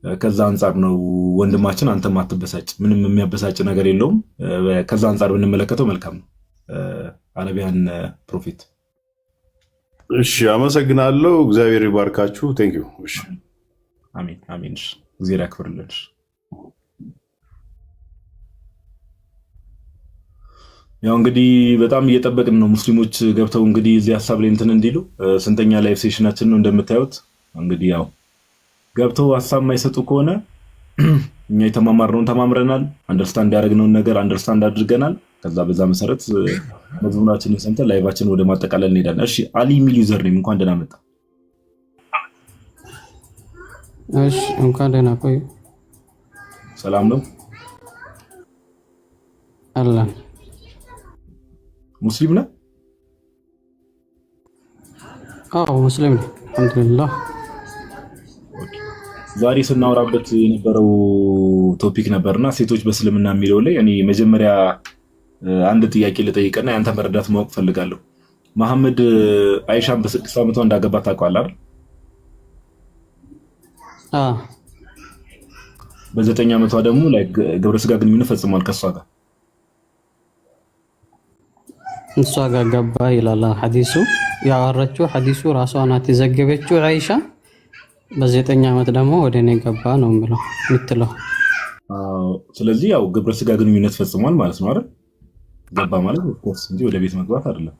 ከዛ አንጻር ነው ወንድማችን አንተም አትበሳጭ፣ ምንም የሚያበሳጭ ነገር የለውም። ከዛ አንጻር ብንመለከተው መልካም ነው። አረቢያን ፕሮፌት እሺ፣ አመሰግናለሁ። እግዚአብሔር ይባርካችሁ። ቴንክ ዩ። እሺ፣ አሜን አሜን። እግዚአብሔር ያክብርልን። ያው እንግዲህ በጣም እየጠበቅን ነው ሙስሊሞች ገብተው እንግዲህ እዚህ ሀሳብ ላይ እንትን እንዲሉ። ስንተኛ ላይቭ ሴሽናችን ነው እንደምታዩት። እንግዲህ ያው ገብተው ሀሳብ የማይሰጡ ከሆነ እኛ የተማማርነውን ተማምረናል፣ አንደርስታንድ ያደረግነውን ነገር አንደርስታንድ አድርገናል። ከዛ በዛ መሰረት መዝሙራችንን ሰምተን ላይቫችን ወደ ማጠቃለል እንሄዳለን። እሺ አሊ የሚል ዩዘር ኔም እንኳን ደህና መጣ። እሺ እንኳን ደህና ቆዩ። ሰላም ነው አላ ሙስሊም ነህ? አዎ ሙስሊም ነኝ አልሐምዱሊላህ። ዛሬ ስናወራበት የነበረው ቶፒክ ነበርና ሴቶች በእስልምና የሚለው ላይ እኔ መጀመሪያ አንድ ጥያቄ ልጠይቅና ያንተ መረዳት ማወቅ ፈልጋለሁ። መሐመድ አይሻን በ6 ዓመቷ እንዳገባት ታውቃለህ አይደል? በ9 ዓመቷ ደግሞ ላይ ግብረ ስጋ ግንኙነት ፈጽሟል ከሷ ጋር። እሷ ጋር ገባ ይላል ሐዲሱ። ያወራችው ሐዲሱ ራሷ ናት የዘገበችው አይሻ። በ9 ዓመት ደግሞ ወደ እኔ ገባ ነው የምትለው። ስለዚህ ያው ግብረ ስጋ ግንኙነት ፈጽሟል ማለት ነው አይደል? ገባ ማለት ኦፍኮርስ እንጂ ወደ ቤት መግባት አይደለም።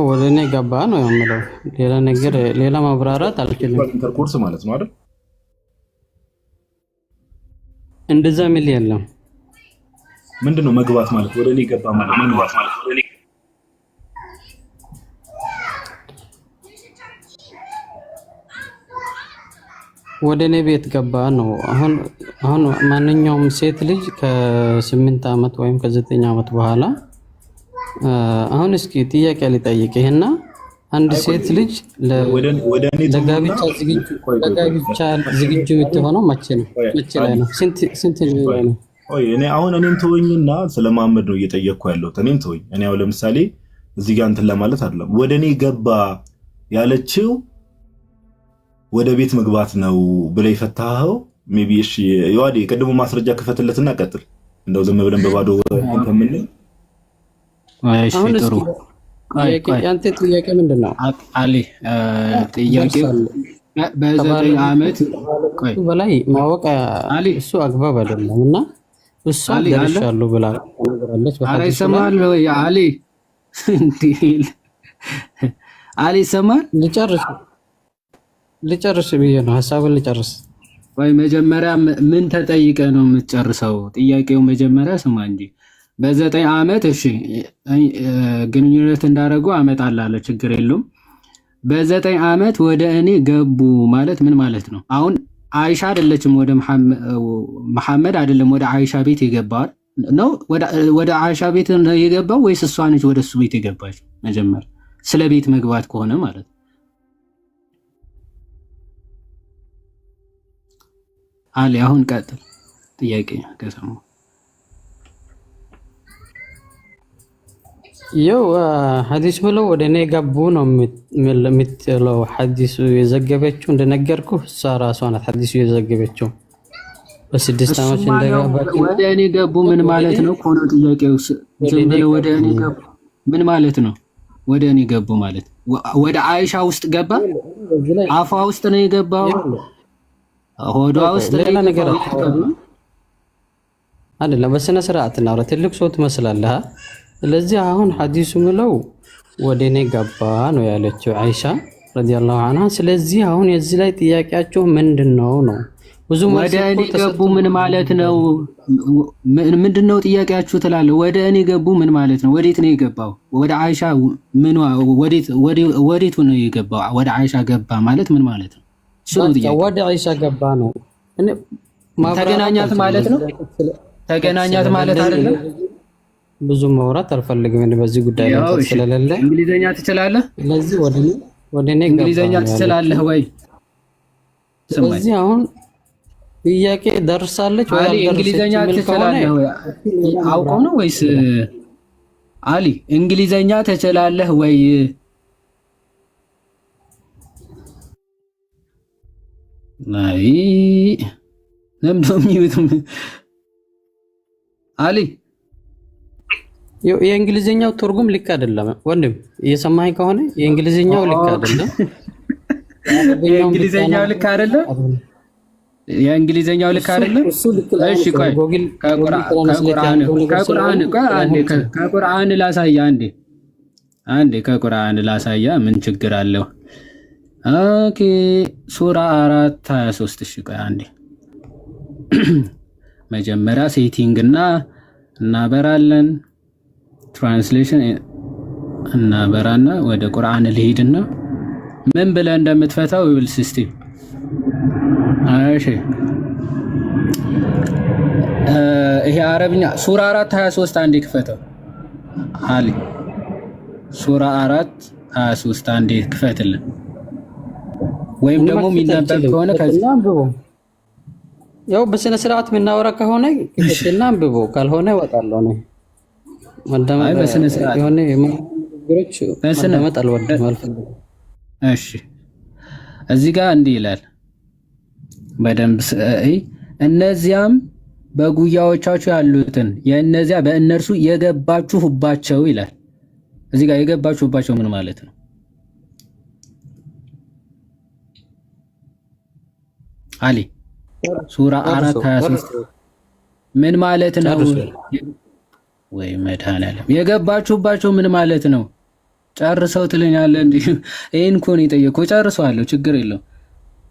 ወደ እኔ ገባ ነው የምለው። ሌላ ነገር ሌላ ማብራራት አልችልም። ኢንተርኮርስ ማለት ነው አይደል? እንደዛ ሚል የለም። ምንድነው መግባት ማለት? ወደ እኔ ገባ ማለት መግባት ማለት ወደ እኔ ወደ እኔ ቤት ገባ ነው። አሁን ማንኛውም ሴት ልጅ ከ8 ዓመት ወይም ከ9 ዓመት በኋላ አሁን እስኪ ጥያቄ ልጠይቅህና አንድ ሴት ልጅ ለጋብቻ ዝግጁ የምትሆነው መቼ ነው? መቼ ላይ ነው? ስንት ላይ ነው? እኔን ተወኝና ስለ መሐመድ ነው እየጠየቅኩ ያለሁት። እኔን ተወኝ። እኔ ያው ለምሳሌ እዚህ ጋር እንትን ለማለት አይደለም። ወደ እኔ ገባ ያለችው ወደ ቤት መግባት ነው ብለህ የፈታኸው ሜቢ። እሺ ይዋዴ ቀድሞ ማስረጃ ክፈትለትና ቀጥል። እንደው ዝም ብለን በባዶ እንከምን። እሺ ጥሩ። ያንተ ጥያቄ ምንድን ነው አሊ? ጥያቄው በ9 ዓመት በላይ ማወቅ እሱ አግባብ አይደለም እና እሱ ደርሻለሁ ብላ ነገራለች። ኧረ ይሰማል ወይ አሊ? አሊ ይሰማል? ልጨርስ ብዬ ነው ሀሳብን ልጨርስ። ወይ መጀመሪያ ምን ተጠይቀ ነው የምትጨርሰው? ጥያቄው መጀመሪያ ስማ እንጂ። በ9 ዓመት እሺ ግንኙነት እንዳደረጉ አመጣላለ ችግር የለውም። በ9 ዓመት ወደ እኔ ገቡ ማለት ምን ማለት ነው? አሁን አይሻ አይደለችም ወደ መሐመድ አይደለም ወደ አይሻ ቤት የገባው ነው? ወደ አይሻ ቤት የገባው ወይስ እሷ ነች ወደ እሱ ቤት የገባችው? መጀመሪያ ስለ ቤት መግባት ከሆነ ማለት ነው። አሊ አሁን ቀጥል። ጥያቄ ከሰሙ ያው ሐዲስ ብለው ወደ እኔ ገቡ ነው የምትለው። ሐዲሱ የዘገበችው እንደነገርኩ እሷ ራሷ ናት ሐዲሱ የዘገበችው። በ6 ዓመት እንደገባች ወደ እኔ ገቡ ምን ማለት ነው? ኮኖ ጥያቄው ዝም ብለው ወደ እኔ ገቡ ምን ማለት ነው? ወደ እኔ ገቡ ማለት ወደ አይሻ ውስጥ ገባ? አፏ ውስጥ ነው የገባው? ሆዷ ውስጥ ሌላ ነገር አይደለም። በስነ ስርዓት እናውራ። ትልቅ ሰው ትመስላለህ። ስለዚህ አሁን ሐዲሱ ምለው ወደ እኔ ገባ ነው ያለችው አይሻ ረዲየላሁ ዐንሃ። ስለዚህ አሁን የዚህ ላይ ጥያቄያቸው ምንድነው ነው? ብዙ ወደ እኔ ገቡ ምን ማለት ነው? ምንድነው ጥያቄያችሁ ትላለህ? ወደ እኔ ገቡ ምን ማለት ነው? ወዴት ነው የገባው? ወደ አይሻ ምን ወዴት ነው የገባው? ወደ አይሻ ገባ ማለት ምን ማለት ነው? እሱ ነው ጥያቄ። ወደ አይሻ ገባ ነው። ተገናኛት ማለት ነው። ተገናኛት ማለት አይደለም። ብዙ ማውራት አልፈልግም በዚህ ጉዳይ ላይ ስለሌለ። እንግሊዘኛ ትችላለህ? ስለዚህ ወደ እኔ እንግሊዘኛ ትችላለህ ወይ? ስለዚህ አሁን ጥያቄ ደርሳለች ወይ አልደረሰችም? እንግሊዘኛ ትችላለህ ወይ? አውቀው ነው ወይስ አሊ እንግሊዘኛ ትችላለህ ወይ? ናይ ለምዶም አሊ የእንግሊዘኛው ትርጉም ልክ አይደለም ወንድም፣ እየሰማኸኝ ከሆነ የእንግሊዘኛው ልክ አይደለም። የእንግሊዘኛው ልክ አይደለም። የእንግሊዘኛው ልክ አይደለም። እሺ ቆይ ከቁርአን ላሳያ አንዴ ከቁርአን ላሳያ። ምን ችግር አለው? ኦኬ ሱራ 4:23 እሺ ቆይ አንዴ መጀመሪያ ሴቲንግ እናበራለን። ትራንስሌሽን እናበራና ወደ ቁርአን ልሂድና ምን ብለህ እንደምትፈታው ይብል ሲስቴም። እሺ ይሄ አረብኛ ሱራ 4:23 አንዴ ክፈተው አሊ። ሱራ 4:23 አንዴ ክፈትልን፣ ወይም ደግሞ የሚነበብ ከሆነ ከዚህ አንብቦ ያው በስነ ስርዓት የምናወራ ከሆነ ክፈትና አንብቦ፣ ካልሆነ እወጣለሁ ነው። አይ በስነ ስርዓት የሆነ ነገሮች ማዳመጥ አልወድም አልፈልግም። እሺ እዚህ ጋር እንዲህ ይላል በደንብ እነዚያም በጉያዎቻቸው ያሉትን የእነዚያ በእነርሱ የገባችሁባቸው ይላል። እዚህ ጋር የገባችሁባቸው ምን ማለት ነው? አሊ ሱራ 4:23 ምን ማለት ነው? ወይ መድኃኒዓለም የገባችሁባቸው ምን ማለት ነው? ጨርሰው ትለኛለህ እንዴ? ይሄን እኮ ነው የጠየቀው። ጨርሰዋለሁ፣ ችግር የለውም።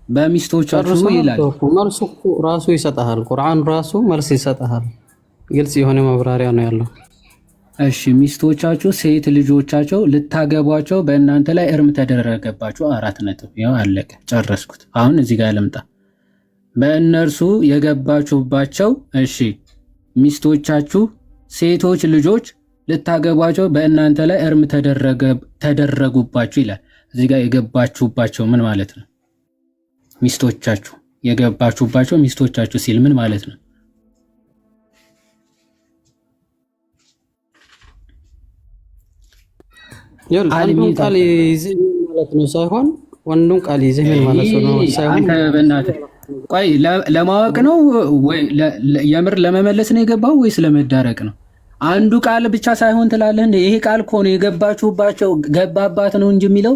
በሚስቶቻችሁ ይላል። መልሱ ራሱ ይሰጣል። ቁርአን ራሱ መልስ ይሰጣል። ግልጽ የሆነ ማብራሪያ ነው ያለው። እሺ ሚስቶቻችሁ ሴት ልጆቻቸው ልታገቧቸው በእናንተ ላይ እርም ተደረገባችሁ። 4 ነጥብ። ያው አለቀ፣ ጨረስኩት። አሁን እዚህ ጋር ልምጣ። በእነርሱ የገባችሁባቸው እሺ ሚስቶቻችሁ ሴቶች ልጆች ልታገቧቸው በእናንተ ላይ እርም ተደረጉባችሁ ይላል። እዚህ ጋር የገባችሁባቸው ምን ማለት ነው? ሚስቶቻችሁ የገባችሁባቸው ሚስቶቻችሁ ሲል ምን ማለት ነው? አንዱን ቃል ይዘህ ማለት ነው ሳይሆን ወንዱን ቃል ይዘህ ማለት ነው ሳይሆን አንተ በእናትህ ቆይ ለማወቅ ነው ወይ የምር ለመመለስ ነው የገባው ወይስ ለመዳረቅ ነው? አንዱ ቃል ብቻ ሳይሆን ትላለህ እንዴ? ይሄ ቃል እኮ ነው የገባችሁባቸው ገባባት ነው እንጂ የሚለው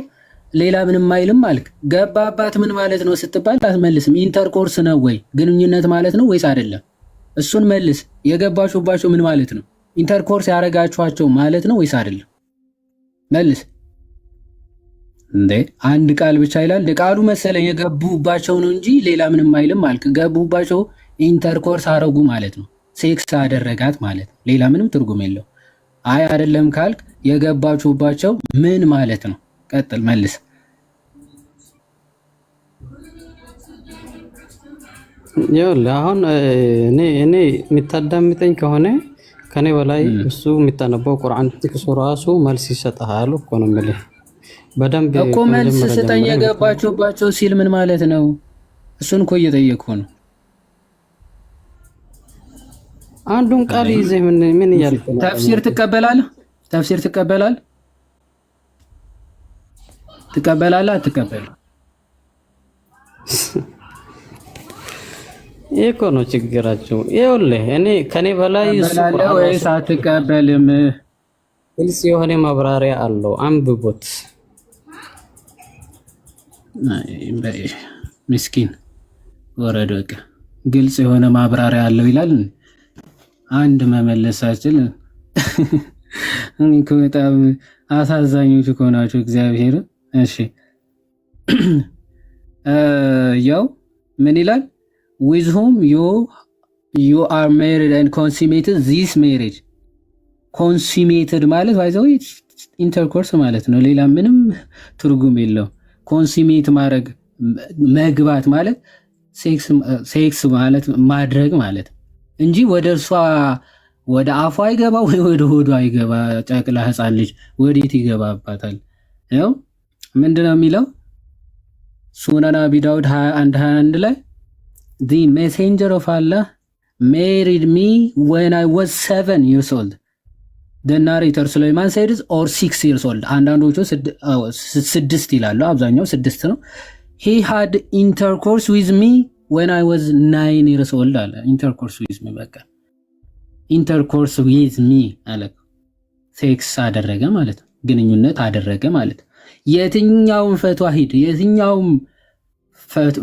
ሌላ ምንም አይልም አልክ። ገባባት ምን ማለት ነው ስትባል አትመልስም። ኢንተርኮርስ ነው ወይ ግንኙነት ማለት ነው ወይስ አይደለም? እሱን መልስ። የገባችሁባቸው ምን ማለት ነው? ኢንተርኮርስ ያረጋችኋቸው ማለት ነው ወይስ አይደለም? መልስ እንዴ። አንድ ቃል ብቻ ይላል። ቃሉ መሰለኝ የገቡባቸው ነው እንጂ ሌላ ምንም አይልም አልክ። ገቡባቸው ኢንተርኮርስ አረጉ ማለት ነው። ሴክስ አደረጋት ማለት ነው። ሌላ ምንም ትርጉም የለው። አይ አይደለም ካልክ የገባችሁባቸው ምን ማለት ነው? ቀጥል፣ መልስ። ይኸውልህ አሁን እኔ የምታዳምጠኝ ከሆነ ከኔ በላይ እሱ የሚታነበው ቁርአን ጥቅሱ ራሱ መልስ ይሰጣል እኮ ነው የምልህ። በደንብ እኮ መልስ ስጠኝ። የገባችሁባቸው ሲል ምን ማለት ነው? እሱን እኮ እየጠየቅኩ ነው። አንዱን ቃል ይዘህ ምን እያልክ ነው? ተፍሲር ትቀበላለህ? ተፍሲር ትቀበላለህ አትቀበልም? ይሄ እኮ ነው ችግራቸው። ይኸውልህ እኔ ከኔ በላይ እሱ ቁርአን ወይስ አትቀበልም? ግልጽ የሆነ ማብራሪያ አለው፣ አንብቦት። ምስኪን ወረደ። በቃ ግልጽ የሆነ ማብራሪያ አለው ይላል። አንድ መመለሳችን እኔ እኮ በጣም አሳዛኞች እኮ ናቸው። እግዚአብሔር እሺ፣ ያው ምን ይላል? with whom you are married and consummated this marriage consummated ማለት ባይዘው ኢንተርኮርስ ማለት ነው። ሌላ ምንም ትርጉም የለው። ኮንሱሜት ማድረግ መግባት ማለት ሴክስ ማለት ማድረግ ማለት እንጂ ወደ እርሷ ወደ አፏ አይገባ ወይ ወደ ሆዷ አይገባ። ጨቅላ ህፃን ልጅ ወዴት ይገባባታል? ያው ምንድነው የሚለው ሱነን አቢ ዳውድ 21 ላይ the messenger of Allah married me when I was 7 years old. the narrator Sulaiman said or 6 years old. አንዳንዶቹ 6 ይላሉ፣ አብዛኛው 6 ነው። he had intercourse with me when I was 9 years old አለ። intercourse with me በቃ intercourse with me አለ። ሴክስ አደረገ ማለት ነው፣ ግንኙነት አደረገ ማለት ነው። የትኛውም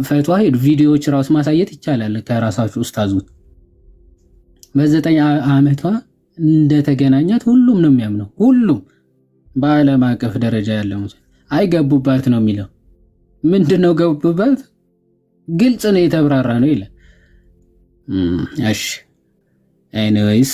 ፈትዋ ሄዱ ቪዲዮዎች ራሱ ማሳየት ይቻላል። ከራሳችሁ ኡስታዙት በ9 ዓመቷ እንደተገናኛት ሁሉም ነው የሚያምነው። ሁሉም በዓለም አቀፍ ደረጃ ያለው አይገቡባት ነው የሚለው። ምንድነው ገቡባት? ግልጽ ነው፣ የተብራራ ነው ይላል። እሺ ኤኒዌይስ